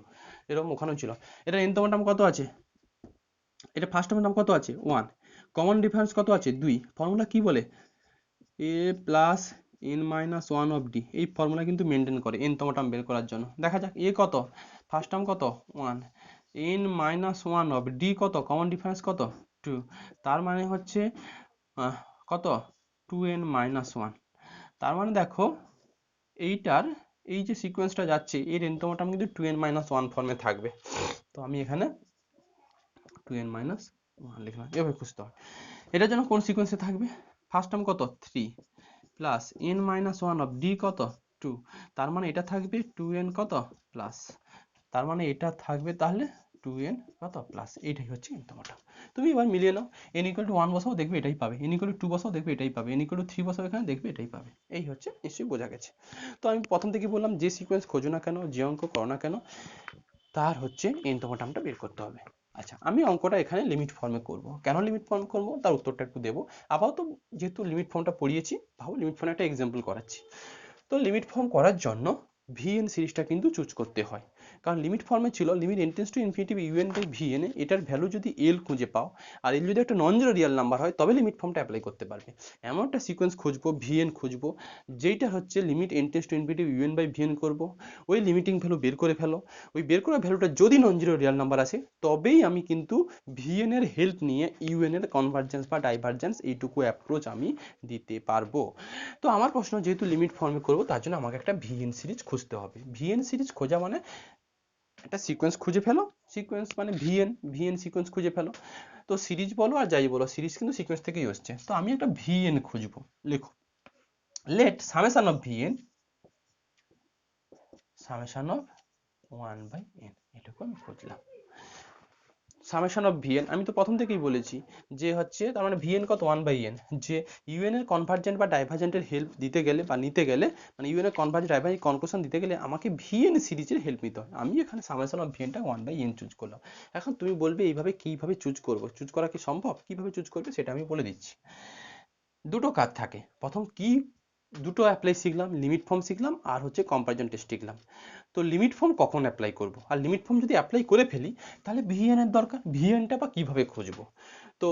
এরকম ওখানেও ছিল। এটা n তম টার্ম কত আছে? এটা ফার্স্ট টার্মের নাম কত আছে? 1। কমন ডিফারেন্স কত আছে? 2। ফর্মুলা কি বলে? a plus n minus one of D, এই ফর্মুলা কিন্তু মেনটেন করে n তম টার্ম বের করার জন্য। দেখা যাক a কত, ফার্স্ট টার্ম কত 1, n minus one of D কত, কমন ডিফারেন্স কত 2, তার মানে হচ্ছে আহ, কত 2n মাইনাস ওয়ান। তার মানে দেখো, এইটার এই যে সিকোয়েন্সটা যাচ্ছে এর n তম টার্ম কিন্তু 2n মাইনাস ওয়ান ফর্মে থাকবে। তো আমি এখানে 2n মাইনাস ওয়ান লিখলাম, এভাবে খুঁজতে হয়। এটার জন্য কোন সিকোয়েন্সে থাকবে? ফার্স্ট টার্ম কত 3 plus n minus one of D কত 2, তার মানে এটা থাকবে 2n কত প্লাস, তার মানে এটা থাকবে তাহলে 2n কত প্লাস, এইটাই হচ্ছে n তম টার্ম। তুমি এবার মিলিয়ে নাও, n ইকুয়াল টু 1 বসাও দেখবে এটাই পাবে, n ইকুয়াল টু 2 বসাও দেখবে এটাই পাবে, n ইকুয়াল টু 3 বসাও এখানে দেখবে এটাই পাবে। এই হচ্ছে, নিশ্চয়ই বোঝা গেছে। তো আমি প্রথম থেকে বললাম, যে সিকোয়েন্স খোঁজো না কেন, যে অঙ্ক করো না কেন, তার হচ্ছে n তম টার্মটা বের করতে হবে। আচ্ছা, আমি অঙ্কটা এখানে লিমিট ফর্মে করব। কেন লিমিট ফর্ম করব তার উত্তরটা একটু দেবো। আপাতত যেহেতু লিমিট ফর্মটা পড়িয়েছি, ভাবো লিমিট ফর্মে একটা এক্সাম্পল করাচ্ছি। তো লিমিট ফর্ম করার জন্য ভিএন সিরিজটা কিন্তু চুজ করতে হয়, কারণ লিমিট ফর্মে ছিল limit n tends to infinity u n by v n, এটার ভ্যালু যদি এল খুঁজে পাও, আর এল যদি একটা নন জিরো রিয়াল নাম্বার হয়, তবে লিমিট ফর্মটা অ্যাপ্লাই করতে পারবে। এমন একটা সিকোয়েন্স খুঁজবো, ভিএন খুঁজবো, যেইটা হচ্ছে limit n tends to infinity u n by v n করবো, ওই লিমিটিং ভ্যালু বের করে ফেলো, ওই বের করা ভ্যালুটা যদি নন জিরো রিয়াল নাম্বার আসে, তবেই আমি কিন্তু ভিএন এর হেল্প নিয়ে ইউএন এর কনভার্জেন্স বা ডাইভারজেন্স এইটুকু অ্যাপ্রোচ আমি দিতে পারবো। তো আমার প্রশ্ন, যেহেতু লিমিট ফর্মে করবো, তার জন্য আমাকে একটা ভিএন সিরিজ খুঁজতে হবে। ভিএন সিরিজ খোঁজা মানে একটা সিকোয়েন্স খুঁজে ফেলো, সিকোয়েন্স মানে ভিএন, ভিএন সিকোয়েন্স খুঁজে ফেলো। তো সিরিজ বলো আর যাই বলো, সিরিজ কিন্তু সিকোয়েন্স থেকেই হচ্ছে। তো আমি একটা ভিএন খুঁজবো, লেখো, let summation of v n, summation of 1/n, এটুকু আমি খুঁজলাম। সামেশন অফ ভিএন, আমি তো প্রথম থেকেই বলেছি যে হচ্ছে তার মানে ভিএন কত 1/n, যে ইউএন এর কনভার্জেন্ট বা ডাইভার্জেন্টের হেল্প দিতে গেলে বা নিতে গেলে মানে ইউএন এর কনভার্জেন্ট ডাইভার্জেন্ট কনক্লুশন দিতে গেলে আমাকে ভিএন সিরিজের হেল্প নিতে হয়। আমি এখানে সামেশন অফ ভিএনটা 1/n চুজ করলাম। এখন তুমি বলবে এইভাবে কিভাবে চুজ করব, চুজ করা কি সম্ভব, কিভাবে চুজ করবে সেটা আমি বলে দিচ্ছি। দুটো কাজ থাকে, প্রথম কি দুটো অ্যাপ্লাই শিখলাম, লিমিট ফর্ম শিখলাম আর হচ্ছে কম্পারিজন টেস্ট শিখলাম। তো লিমিট ফর্ম কখন অ্যাপ্লাই করব, আর লিমিট ফর্ম যদি অ্যাপ্লাই করে ফেলি তাহলে ভিএন এর দরকার, ভিএনটা বা কিভাবে খুঁজবো। তো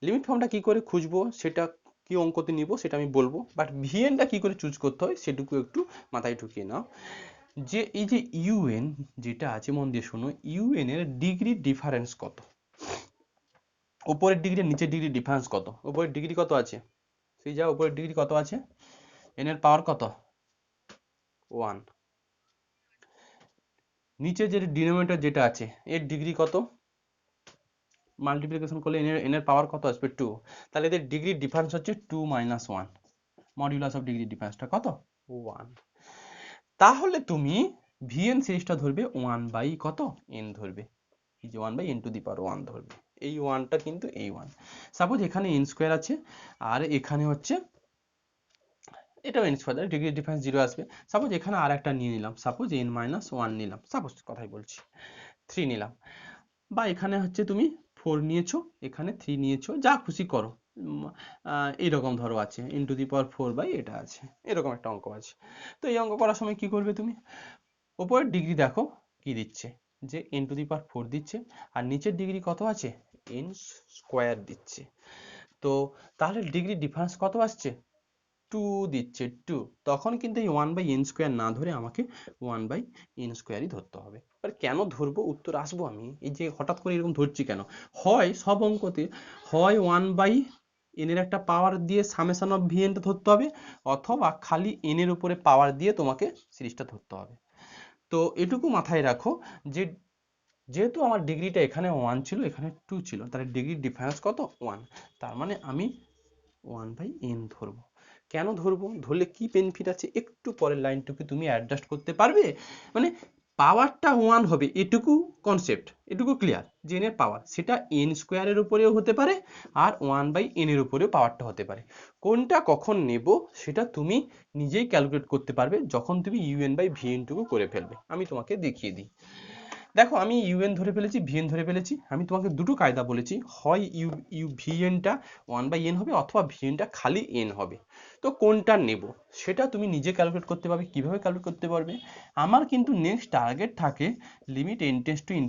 লিমিট ফর্মটা কি করে খুঁজবো সেটা কি অঙ্কতে নিব সেটা আমি বলবো, বাট ভিএনটা কি করে চুজ করতে হয় সেটুকু একটু মাথায় ঢুকিয়ে নাও। যে এই যে ইউএন যেটা আছে, মন দিয়ে শোনো, ইউএন এর ডিগ্রি ডিফারেন্স কত, উপরের ডিগ্রি নিচের ডিগ্রি ডিফারেন্স কত, উপরের ডিগ্রি কত আছে, সেই যা উপরের ডিগ্রি কত আছে, এন এর পাওয়ার কত 1, নিচে যে ডিনোমিনেটর যেটা আছে এর ডিগ্রি কত, মাল্টিপ্লিকেশন করলে এন এর পাওয়ার কত আসবে 2, তাহলে এদের ডিগ্রি ডিফারেন্স হচ্ছে 2 - 1, মডিউলাস অফ ডিগ্রি ডিফারেন্সটা কত 1। তাহলে তুমি ভিএন সিরিজটা ধরবে 1 / কত n ধরবে, এই যে 1/n⁴ ধরবে, এই 1টা কিন্তু এই 1, সাপোজ এখানে n স্কয়ার আছে আর এখানে হচ্ছে এটাও n স্কয়ার, ডিগ্রি ডিফারেন্স 0 আসবে। সাপোজ এখানে আর একটা নিয়ে নিলাম, সাপোজ n - 1 নিলাম, সাপোজ কথাই বলছি 3 নিলাম, বা এখানে হচ্ছে তুমি 4 নিয়েছো, এখানে 3 নিয়েছো, যা খুশি করো, এইরকম ধরো আছে n⁴ এটা আছে, এরকম একটা অঙ্ক আছে। তো এই অঙ্ক করার সময় কি করবে তুমি, উপরের ডিগ্রি দেখো কি দিচ্ছে, যে n⁴ দিচ্ছে আর নিচের ডিগ্রি কত আছে n স্কয়ার দিচ্ছে। তো তাহলে ডিগ্রি ডিফারেন্স কত আসছে 2 দিচ্ছে 2, তখন কিন্তু এই 1/n² না ধরে আমাকে 1/n² ধরতে হবে। এবার কেন ধরবো উত্তর আসবো আমি, এই যে হঠাৎ করে এরকম ধরছি কেন, হয় সব অঙ্কতে হয় 1/n এর একটা পাওয়ার দিয়ে সামেশন অফ ভিএনটা ধরতে হবে, অথবা খালি n এর উপরে পাওয়ার দিয়ে তোমাকে সিরিজটা ধরতে হবে। তো এটুকু মাথায় রাখো যে যেহেতু আমার ডিগ্রিটা এখানে 1 ছিল এখানে 2 ছিল, তাহলে ডিগ্রি ডিফারেন্স কত 1, তার মানে আমি 1/n ধরবো। কেন ধরবো, ধরলে কি বেনিফিট আছে একটু পরের লাইনটুকু তুমি অ্যাডজাস্ট করতে পারবে, মানে পাওয়ারটা 1 হবে এটুকু কনসেপ্ট, এটুকু ক্লিয়ার, যে n এর পাওয়ার সেটা n স্কয়ারের উপরেও হতে পারে আর 1/n এর উপরেও পাওয়ারটা হতে পারে, কোনটা কখন নেব সেটা তুমি নিজেই ক্যালকুলেট করতে পারবে যখন তুমি un/vn টুকু করে ফেলবে। আমি তোমাকে দেখিয়ে দিই, দেখো আমি ইউএন ধরে ফেলেছি, ভিএন ধরে ফেলেছি, আমি তোমাকে দুটো কায়দা বলেছি, হয় ভিএনটা 1/n হবে অথবা ভিএনটা খালি n হবে। তো কোনটা নেব সেটা তুমি নিজে ক্যালকুলেট করতে পারবে। কিভাবে ক্যালকুলেট করতে পারবে, আমার কিন্তু নেক্সট টার্গেট থাকে লিমিট n →∞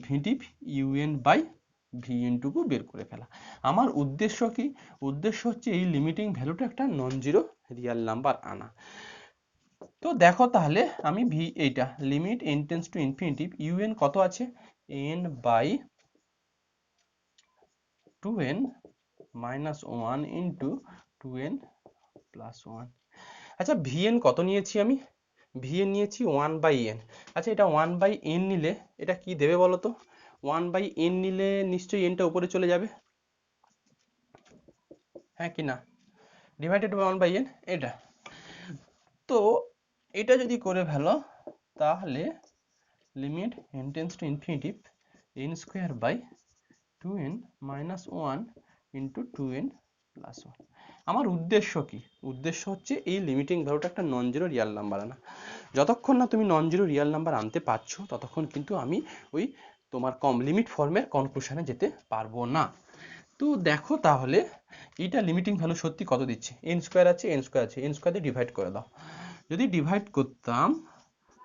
un/vn টুকু বের করে ফেলা। আমার উদ্দেশ্য কি, উদ্দেশ্য হচ্ছে এই লিমিটিং ভ্যালুটা একটা নন জিরো রিয়াল নাম্বার আনা। তো দেখো তাহলে আমি এইটা লিমিট n →∞ un কত আছে n/2n - 1 * 2n + 1। আচ্ছা vn কত নিয়েছি আমি, vn নিয়েছি 1/n। আচ্ছা এটা 1/n নিলে এটা কি দেবে বলো তো, 1/n নিলে নিশ্চয়ই n টা উপরে চলে যাবে, হ্যাঁ কি না, ডিভাইডেড বাই 1/n এটা। তো এটা যদি করে ফেলো তাহলে limit n →∞ n² / 2n - 1 * 2n + 1। আমার উদ্দেশ্য কি, উদ্দেশ্য হচ্ছে এই লিমিটিং ভ্যালুটা একটা নন জিরো রিয়াল নাম্বার আনা। যতক্ষণ না তুমি নন জিরো রিয়াল নাম্বার আনতে পারছো ততক্ষণ কিন্তু আমি ওই তোমার লিমিট ফর্মের কনক্লুশনে যেতে পারবো না। তো দেখো তাহলে এটা লিমিটিং ভ্যালু সত্যি কত দিচ্ছে, n² আছে n² দিয়ে ডিভাইড করে দাও। যদি ডিভাইড করতাম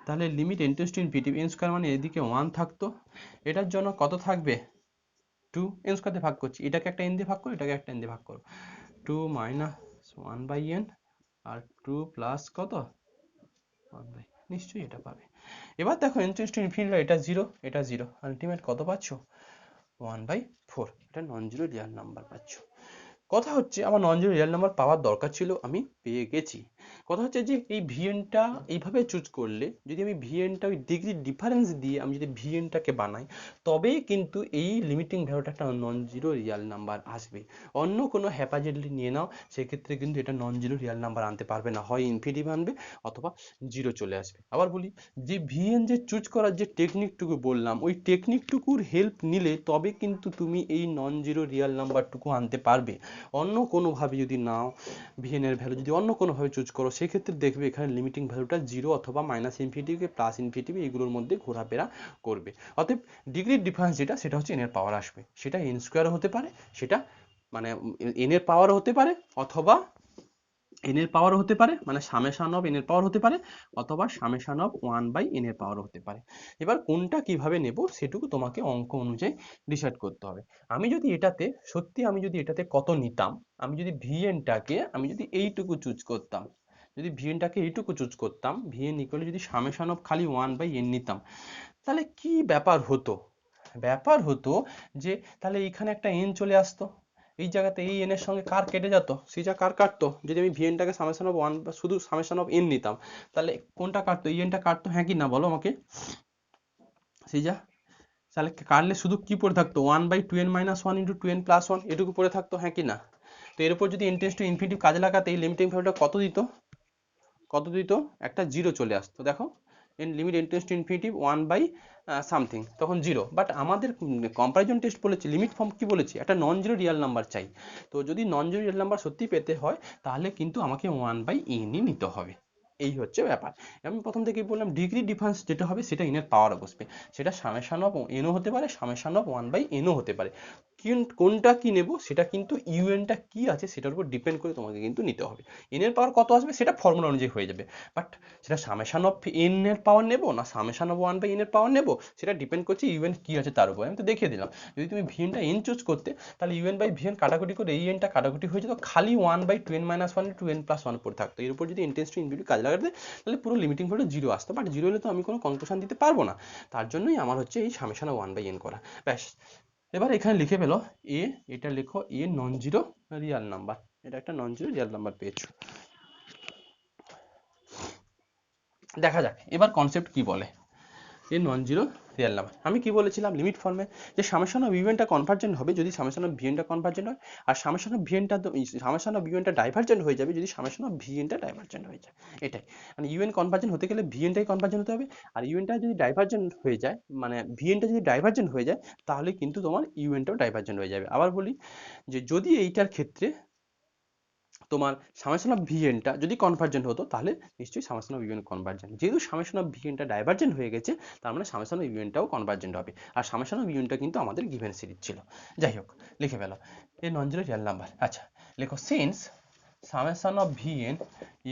তাহলে লিমিট n →∞ n² মানে এদিকে 1 থাকতো, এটার জন্য কত থাকবে 2, n² দিয়ে ভাগ করছি, এটাকে একটা n দিয়ে ভাগ করো, এটাকে একটা n দিয়ে ভাগ করো, 2 - 1/n আর 2 প্লাস কত 1/, নিশ্চয়ই এটা পাবে। এবার দেখো n →∞ এটা 0 এটা 0, আলটিমেট কত পাচ্ছ 1/4, এটা নন জিরো রিয়াল নাম্বার পাচ্ছ। কথা হচ্ছে আমার নন জিরো রিয়াল নাম্বার পাওয়ার দরকার ছিল আমি পেয়ে গেছি। কথা হচ্ছে যে এই ভিএনটা এইভাবে চুজ করলে, যদি আমি ভিএনটা ওই ডিগ্রি ডিফারেন্স দিয়ে আমি যদি ভিএনটাকে বানাই, তবেই কিন্তু এই লিমিটিং ভ্যালুটা একটা নন জিরো রিয়াল নাম্বার আসবে। অন্য কোনো হ্যাপাজেডলি নিয়ে নাও, সেক্ষেত্রে কিন্তু এটা নন জিরো রিয়াল নাম্বার আনতে পারবে না, হয় ইনফিনিটিভ আনবে অথবা জিরো চলে আসবে। আবার বলি, যে ভিএন যে চুজ করার যে টেকনিকটুকু বললাম, ওই টেকনিকটুকুর হেল্প নিলে তবে কিন্তু তুমি এই নন জিরো রিয়াল নাম্বারটুকু আনতে পারবে। অন্য কোনোভাবে যদি নাও, ভিএন এর ভ্যালু যদি অন্য কোনোভাবে চুজ করো, সেক্ষেত্রে দেখবে এখানে লিমিটিং ভ্যালুটা জিরো অথবা মাইনাস ইনফিনিটিভ প্লাস ইনফিনিটিভ এইগুলোর মধ্যে ঘোরাফেরা করবে। অতএব ডিগ্রির ডিফারেন্স যেটা, সেটা হচ্ছে এন এর পাওয়ার আসবে। সেটা এন স্কোয়ারও হতে পারে, সেটা মানে এন এর পাওয়ারও হতে পারে, অথবা এন এর পাওয়ার হতে পারে, মানে সামেশন অফ এন এর পাওয়ার হতে পারে, অথবা সামেশন অফ 1/n এর পাওয়ার হতে পারে। এবার কোনটা কিভাবে নেব সেটুকু তোমাকে অঙ্ক অনুযায়ী ডিসাইড করতে হবে। আমি যদি এটাতে সত্যি, আমি যদি এটাতে কত নিতাম, আমি যদি ভিএনটাকে আমি যদি এইটুকু চুজ করতাম, যদি ভিএনটাকে এইটুকু চুজ করতাম, ভিএন ইকুয়াল যদি সামেশন অফ খালি 1/n নিতাম, তাহলে কি ব্যাপার হতো? ব্যাপার হতো যে তাহলে এইখানে একটা এন চলে আসতো, এই জায়গাতে এই এন এর সঙ্গে কার কেটে যেত, সিজা কার কাটতো? যদি আমি ভিএনটাকে সামেশন অফ 1 বা শুধু সামেশন অফ এন নিতাম, তাহলে কোনটা কাটতো? এই এনটা কাটতো, হ্যাঁ কি না বলো আমাকে সিজা? তাহলে কাটলে শুধু কি পড়ে থাকতো? 1/2n - 1 × 2n + 1 এটুকু পড়ে থাকতো, হ্যাঁ কি না? তো এর উপর যদি n টেন্ডস টু ইনফিনিটি কাজে লাগাতে, এই লিমিটিং ভ্যালুটা কত দিত? কত দিত? একটা জিরো চলে আসতো। দেখো, limit n tends to infinity 1 by something, তখন জিরো। বাট আমাদের কম্পারিজন টেস্ট বলেছে, লিমিট ফর্ম কি বলেছে, একটা নন জিরো রিয়াল নাম্বার চাই। তো যদি নন জিরো রিয়াল নাম্বার সত্যি পেতে হয়, তাহলে কিন্তু আমাকে 1/n নিতে হবে। এই হচ্ছে ব্যাপার। আমি প্রথম থেকেই বললাম, ডিগ্রি ডিফারেন্স যেটা হবে সেটা n এর পাওয়ারে বসবে। সেটা সামেশন অফ n ও হতে পারে, সামেশন অফ 1/n ও হতে পারে। কোনটা কি নেব সেটা কিন্তু ইউএনটা কি আছে সেটার উপর ডিপেন্ড করে তোমাকে কিন্তু নিতে হবে। n এর পাওয়ার কত আসবে সেটা ফর্মুলা অনুযায়ী হয়ে যাবে, বাট সেটা সামেশন অফ n এর পাওয়ার নেব না সামেশন অফ 1/n এর পাওয়ার নেব, সেটা ডিপেন্ড করছে ইউএন কি আছে তার উপর। আমি তো দেখিয়ে দিলাম, যদি তুমি ভিএনটা n চুজ করতে, তাহলে ইউএন/ভিএন কাটাকুটি করে এই এনটা কাটাকুটি হয়ে যেত, খালি 1/2n - 1 2n + 1 পড়ে থাকতো। এর উপর যদি n টেন্ডস টু ইনফিনিটি কাজে লাগাতে, তাহলে পুরো লিমিটিং ভ্যালু জিরো আসতো। বাট জিরো হলে তো আমি কোনো কনক্লুশন দিতে পারবো না, তার জন্যই আমার হচ্ছে এই সামেশন অফ 1/n করা। ব্যাস, এবার এখানে লিখে ফেলো এ, এটা লেখো এ নন জিরো রিয়াল নাম্বার, এটা একটা নন জিরো রিয়াল নাম্বার পেয়েছো। দেখা যাক এবার কনসেপ্ট কি বলে। এ নন জিরো রিয়াল নাম্বার, আমি কি বলেছিলাম লিমিট ফর্মে, যে সামেশন অফ ইউএনটা কনভার্জেন্ট হবে যদি সামেশন অফ ভিএনটা কনভার্জেন্ট হয়, আর সামেশন অফ ভিএনটা সামেশন অফ ইউএনটা ডাইভার্জেন্ট হয়ে যাবে যদি সামেশন অফ ভিএনটা ডাইভার্জেন্ট হয়ে যায়। এটাই মানে ইউএন কনভার্জেন্ট হতে গেলে ভিএনটাই কনভার্জেন্ট হতে হবে, আর ইউএনটা যদি ডাইভার্জেন্ট হয়ে যায়, মানে ভিএনটা যদি ডাইভার্জেন্ট হয়ে যায়, তাহলে কিন্তু তোমার ইউএনটাও ডাইভার্জেন্ট হয়ে যাবে। আবার বলি, যে যদি এইটার ক্ষেত্রে তোমার সামেশন অফ ভিএনটা যদি কনভার্জেন্ট হতো, তাহলে নিশ্চয়ই সামেশন অফ ইউএন কনভার্জেন্ট। যেহেতু সামেশন অফ ভিএনটা ডাইভার্জেন্ট হয়ে গেছে, তার মানে সামেশন অফ ইউএনটাও কনভার্জেন্ট হবে। আর সামেশন অফ ইউএনটা কিন্তু আমাদের গিভেন সিরিজ ছিল। যাই হোক, লিখে ফেলো এ নন জিরো রিয়াল নাম্বার। আচ্ছা লেখো, since summation of VN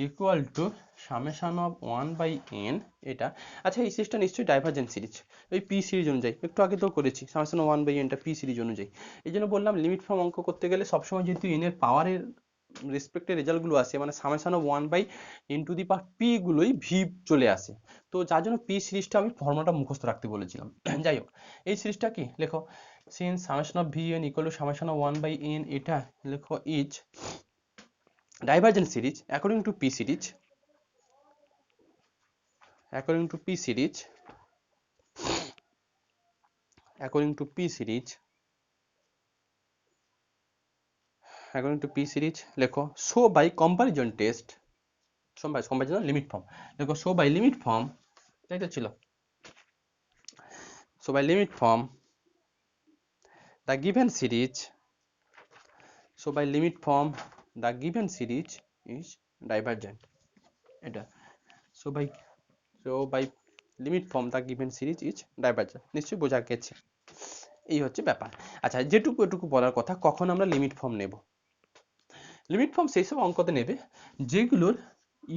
equal two summation of 1/n, এটা আচ্ছা এই সিরিজটা নিশ্চয়ই ডাইভার্জেন্ট সিরিজ, ওই পি সিরিজ অনুযায়ী, একটু আগে তো করেছি সামেশন অফ 1/nটা পি সিরিজ অনুযায়ী। এই জন্য বললাম লিমিট ফর্ম অঙ্ক করতে গেলে সবসময় যেহেতু n এর পাওয়ারের রেসপেক্টের রেজাল্টগুলো আসে, মানে সামেশন অফ 1/n⁻p গুলোই ভি চলে আসে, তো যার জন্য পি সিরিজটা আমি ফর্মুলাটা মুখস্থ রাখতে বলেছিলাম। যাই হোক, এই সিরিজটা কি লেখো, since summation of VN equal two summation of 1/n, এটা লেখো is divergent series according to p series, according to p series, according to p series, according to p series লেখো show by comparison test, show by comparison limit form লেখো, show by limit form, তাই তো ছিল, show by limit form the given series, show by limit form the given series is divergent, এটা show by limit form the given series is divergent, নিশ্চয়ই বোঝা গেছে। এই হচ্ছে ব্যাপার। আচ্ছা যেটুকু এটুকু বলার কথা, কখন আমরা লিমিট ফর্ম নেব? লিমিট ফর্ম সেই সব অঙ্কতে নেবে যেগুলোর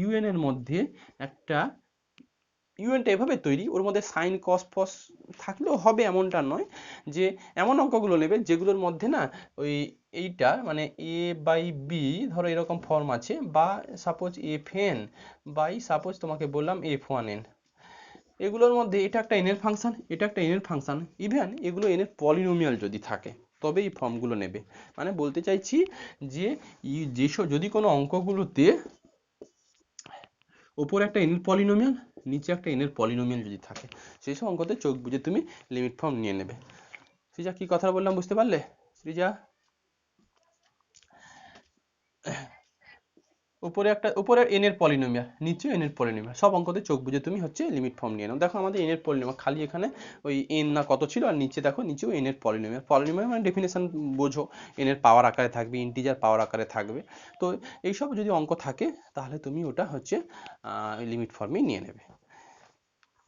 ইউএন এর মধ্যে একটা, ইউএনটা এভাবে তৈরি, ওর মধ্যে সাইন কস ফস থাকলেও হবে এমনটা নয়, যে এমন অঙ্কগুলো নেবে যেগুলোর মধ্যে না ওই এইটা মানে এ বাই বি, ধরো এরকম ফর্ম আছে, বা suppose f n by suppose তোমাকে বললাম F1n, এগুলোর মধ্যে এটা একটা n এর ফাংশন, এটা একটা n এর ফাংশন, ইভেন এগুলো n এর পলিনোমিয়াল যদি থাকে, তবে এই ফর্মগুলো নেবে। মানে বলতে চাইছি যে যেসব যদি কোনো অঙ্কগুলোতে উপরে একটা n এর পলিনোমিয়াল, নিচে একটা n এর পলিনোমিয়াল যদি থাকে, সেই সব অঙ্কতে চোখ বুজে তুমি লিমিট ফর্ম নিয়ে নেবে। সৃজা কি কথা বললাম বুঝতে পারলে? সৃজা, উপরে n এর পলিনোমিয়াল, নিচে n এর পলিনোমিয়াল, সব অঙ্কতে চোখ বুজে তুমি হচ্ছে লিমিট ফর্ম নিয়ে নাও। দেখো আমাদের n এর পলিনোমিয়াল খালি এখানে ওই n না কত ছিল, আর নিচে দেখো নিচেও n এর পলিনোমিয়াল। পলিনোমিয়াল মানে ডেফিনেশন বোঝো, n এর পাওয়ার আকারে থাকবে, ইন্টিজার পাওয়ার আকারে থাকবে। তো এইসব যদি অঙ্ক থাকে তাহলে তুমি ওটা হচ্ছে লিমিট ফর্মে নিয়ে নেবে।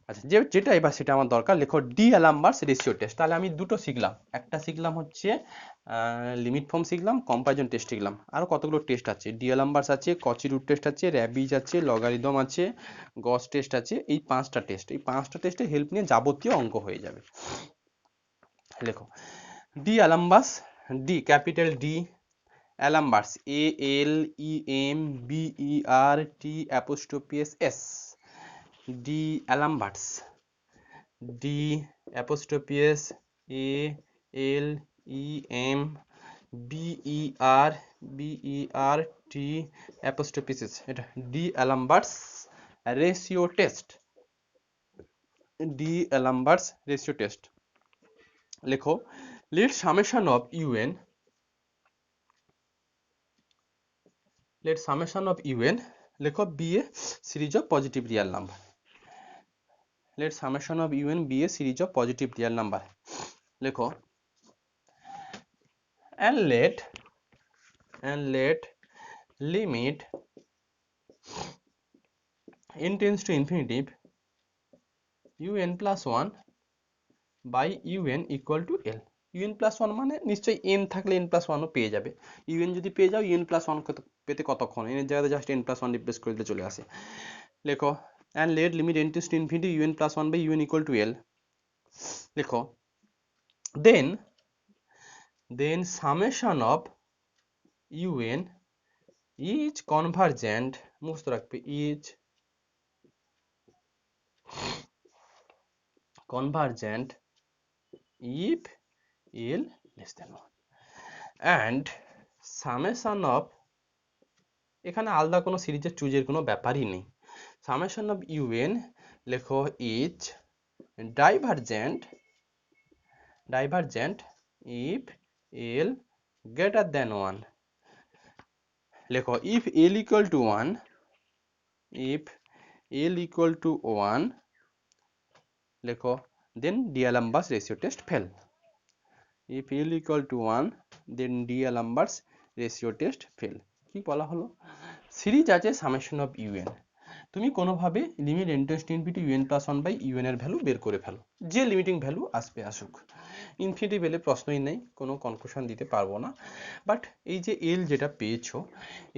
আচ্ছা, যেটা এবার সেটা আমার দরকার, লেখো ডি অ্যালাম্বার্স রেশিও টেস্ট। তাহলে আমি দুটো শিখলাম, একটা শিখলাম হচ্ছে লিমিট ফর্ম শিখলাম, কম্পারিজন টেস্ট শিখলাম। আরো কতগুলো টেস্ট আছে, ডি অ্যালাম্বার্স আছে, কচি রুট টেস্ট আছে, র্যাবিজ আছে, লগারিদম আছে, গস টেস্ট আছে। এই পাঁচটা টেস্টের হেল্প নিয়ে যাবতীয় অঙ্ক হয়ে যাবে। লেখো D'Alembert's, D capital D, Alembert's ALEMBERTS, D'Alembert's, D apostrophe S ALEMBERT apostrophe, এটা D'Alembert's ratio test, D'Alembert's ratio test. লেখো লেট সামেশন অফ UN, লেখো be a series of positive real number. Let summation of UN be a series of positive real number. লেখো and let limit n tends to infinity UN plus 1 by UN equal to L. UN plus 1 মানে নিশ্চয়ই n থাকলে n plus 1 ও পেয়ে যাবে। UN যদি পেয়ে যাও, UN plus 1 পেতে কতক্ষণ, n এর জায়গাতে জাস্ট n plus 1 রিপ্লেস করে দিলে চলে আসে। লেখো and let limit n tends to infinity UN plus 1 by UN equal to L. লেখো then summation of UN is convergent, মুখস্থ রাখবে, is convergent if L less than 1 and summation of, এখানে আলাদা কোনো সিরিজের চুজের কোনো ব্যাপারই নেই। summation of UN লেখো is divergent if L greater than 1. লেখো if L equal to 1, লেখো then D'Alembert ratio test fail. If L equal to 1, then D'Alembert ratio test fail. কি বলা হলো? সিরিজ আছে সামেশন অফ UN, তুমি কোনোভাবে limit n tends to infinity UN plus 1 by UN এর ভ্যালু বের করে ফেলো, যে লিমিটিং ভ্যালু আসুক। ইনফিনিটি পেলে প্রশ্নই নেই, কোনো কনক্লুশন দিতে পারবো না। বাট এই যে L যেটা পেয়েছো,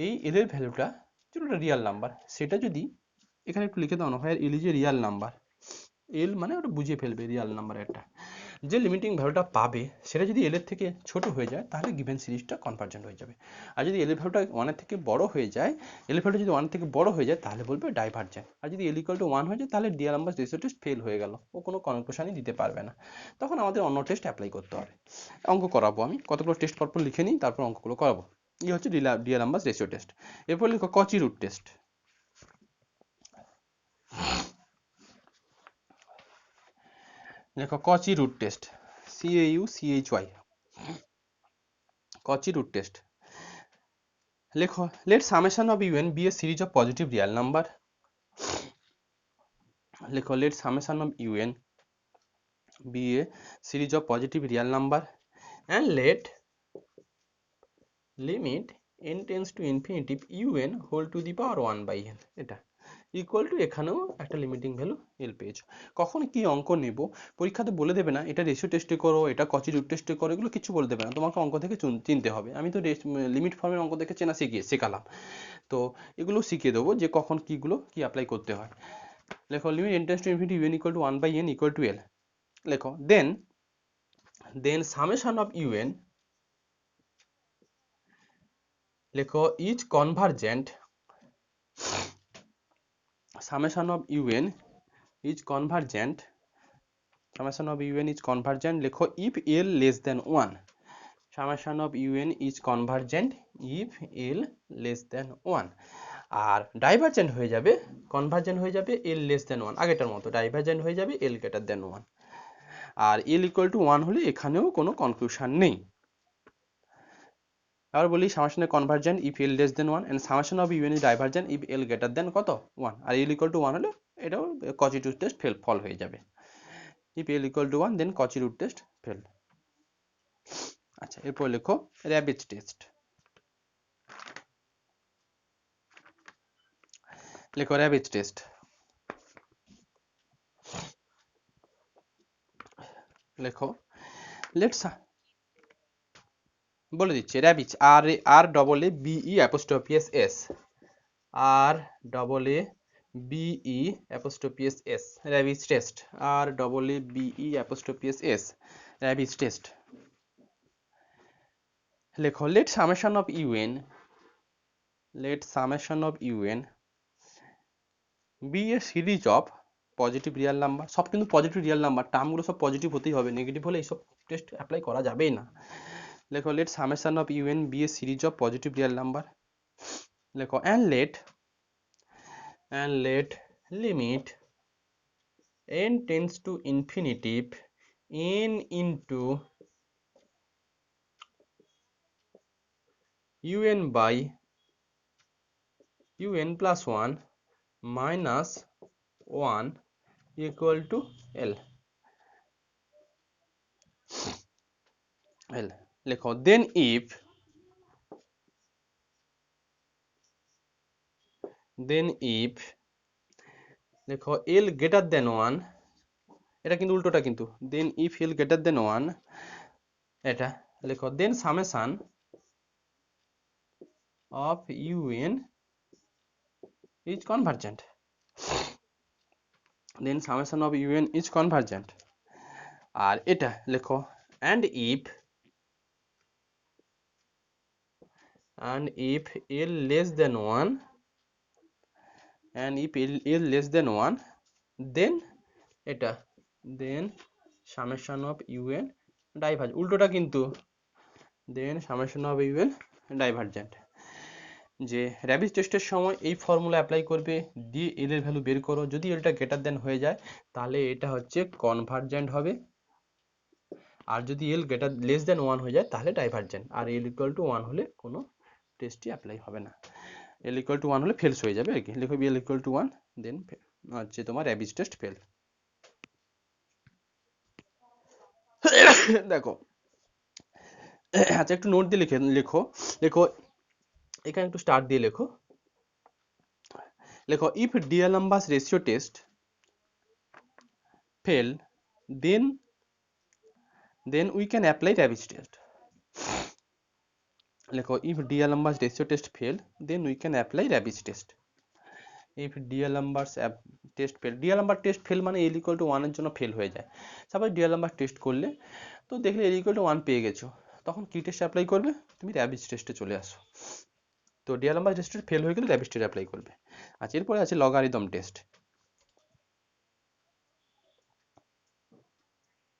এই L এর ভ্যালুটা যেটা রিয়াল নাম্বার, সেটা যদি এখানে একটু লিখে দাও না হয়, L is a Real number, L মানে ওটা বুঝিয়ে ফেলবে রিয়াল নাম্বার একটা, যে লিমিটিং ভ্যালুটা পাবে সেটা যদি L এর থেকে ছোট হয়ে যায় তাহলে গিভেন সিরিজটা কনভার্জেন্ট হয়ে যাবে। আর যদি L এর ভ্যালুটা 1 এর থেকে বড় হয়ে যায়, L এর ভ্যালুটা যদি 1 থেকে বড় হয়ে যায় তাহলে বলবে ডাইভার্জেন্ট। আর যদি L ইকুয়াল টু 1 হয়ে যায় তাহলে D'Alembert রেশিও টেস্ট ফেল হয়ে গেল, ও কোনো কনক্লুশনই দিতে পারবে না। তখন আমাদের অন্য টেস্ট অ্যাপ্লাই করতে হবে। অঙ্ক করাবো, আমি কতগুলো টেস্ট পরপর লিখে নিই, তারপর অঙ্কগুলো করাবো। এই হচ্ছে D'Alembert রেশিও টেস্ট। এরপর লিখো কচি রুট টেস্ট। লেখো Cauchy root test, CAUCHY, Cauchy root test. লেখো let summation of UN be a series of positive real number. লেখো let summation of UN be a series of positive real number and let limit n tends to infinity UN whole to the power 1 by n, এটা ইকুয়াল টু, এখানেও একটা লিমিটিং ভ্যালু L পেয়েছো। কখন কি অঙ্ক নেব পরীক্ষাতে বলে দেবে না, এটা রেশিও টেস্টে করো, এটা কচি রুট টেস্টে করো, এগুলো কিছু বলে দেবে না, তোমাকে অঙ্ক থেকে চিনতে হবে। আমি তো লিমিট ফর্মের অঙ্ক থেকে চেনা শেখালাম, তো এগুলো শিখিয়ে দেবো যে কখন কিগুলো কি অ্যাপ্লাই করতে হয়। লেখো limit n tends to infinity UN equal to 1 by n equal to L. লেখো then summation of UN, লেখো is convergent, summation of UN is convergent, লেখো if L less than 1, summation of UN is convergent if L less than 1. R divergent হয়ে যাবে, কনভার্জেন্ট হয়ে যাবে এল লেস দেন 1, আগেটার মতো ডাইভারজেন্ট হয়ে যাবে এল গ্রেটার দেন 1। আর এল ইকুয়াল টু 1 হলে এখানেও কোনো কনফিউশন নেই। আবার বলি সামেশনের convergent if L less than 1 and summation of UN is divergent if L greater than কত 1। আর এল ইকুয়াল টু 1 হলে এটাও কচি রুট টেস্ট ফল হয়ে যাবে। ইফ এল ইকুয়াল টু 1 দেন কচি রুট টেস্ট ফেল। আচ্ছা, এরপর লেখো র্যাবিজ টেস্ট। লেখো র্যাবিজ টেস্ট। লেখো লেটস বলে দিচ্ছি Raabe's R R double A B E apostrophe S S, R double A B E apostrophe S S, Raabe's test. R double A B E apostrophe S S, Raabe's test. লেখো let summation of U N, let summation of U N be a series of positive real number. সব কিন্তু পজিটিভ রিয়েল নাম্বার, টার্মগুলো সব পজিটিভ হতেই হবে, নেগেটিভ হলে এইসব টেস্ট অ্যাপ্লাই করা যাবেই না। লেখো let summation of U N be a series of positive real number. লেখো and let limit n tends to infinity n into un by un plus 1 minus 1 equal to l। লেখো then if লেখো l greater than 1, এটা কিন্তু উল্টোটা কিন্তু then if l greater than 1, এটা লেখো then summation of un is convergent, then summation of un is convergent। আর এটা লেখো and if l less than 1 and if l less than 1 then এটা then summation of un divergent, উল্টোটা কিন্তু then summation of un divergent। যে র্যাবিজ টেস্টের সময় এই ফর্মুলা অ্যাপ্লাই করবে, দিয়ে এল এর ভ্যালু বের করো, যদি এলটা গ্রেটার দেন হয়ে যায় তাহলে এটা হচ্ছে কনভার্জেন্ট হবে, আর যদি এল গ্রেটার লেস দেন 1 হয়ে যায় তাহলে ডাইভারজেন্ট। আর এল ইকুয়াল টু 1 হলে কোনো টেস্টই অ্যাপ্লাই হবে না, এল ইকুয়াল টু 1 হলে ফেলস হয়ে যাবে আর কি। লিখো এল ইকুয়াল টু 1 দেন হচ্ছে তোমার র্যাবিজ টেস্ট ফেল। দেখো আচ্ছা একটু নোট দিয়ে লেখো এখানে একটু স্টার দিয়ে লেখো if D'Alembert ratio test fail then we can apply Raabe's test. লেখো if D'Alembert ratio test fail then we can apply Raabe's test. if D'Alembert test fail, D'Alembert test fail মানে l equal to 1 এর জন্য ফেল হয়ে যায়। সাপোজ D'Alembert টেস্ট করলে তো দেখলে l equal to 1 পেয়ে গেছো, তখন কি টেস্ট অ্যাপ্লাই করবে, তুমি র্যাবিজ টেস্টে চলে আসো। তো D'Alembert টেস্ট ফেল হয়ে গেলে র্যাবিজ টেস্ট অ্যাপ্লাই করবে। আচ্ছা এরপরে আছে লগারিদম টেস্ট।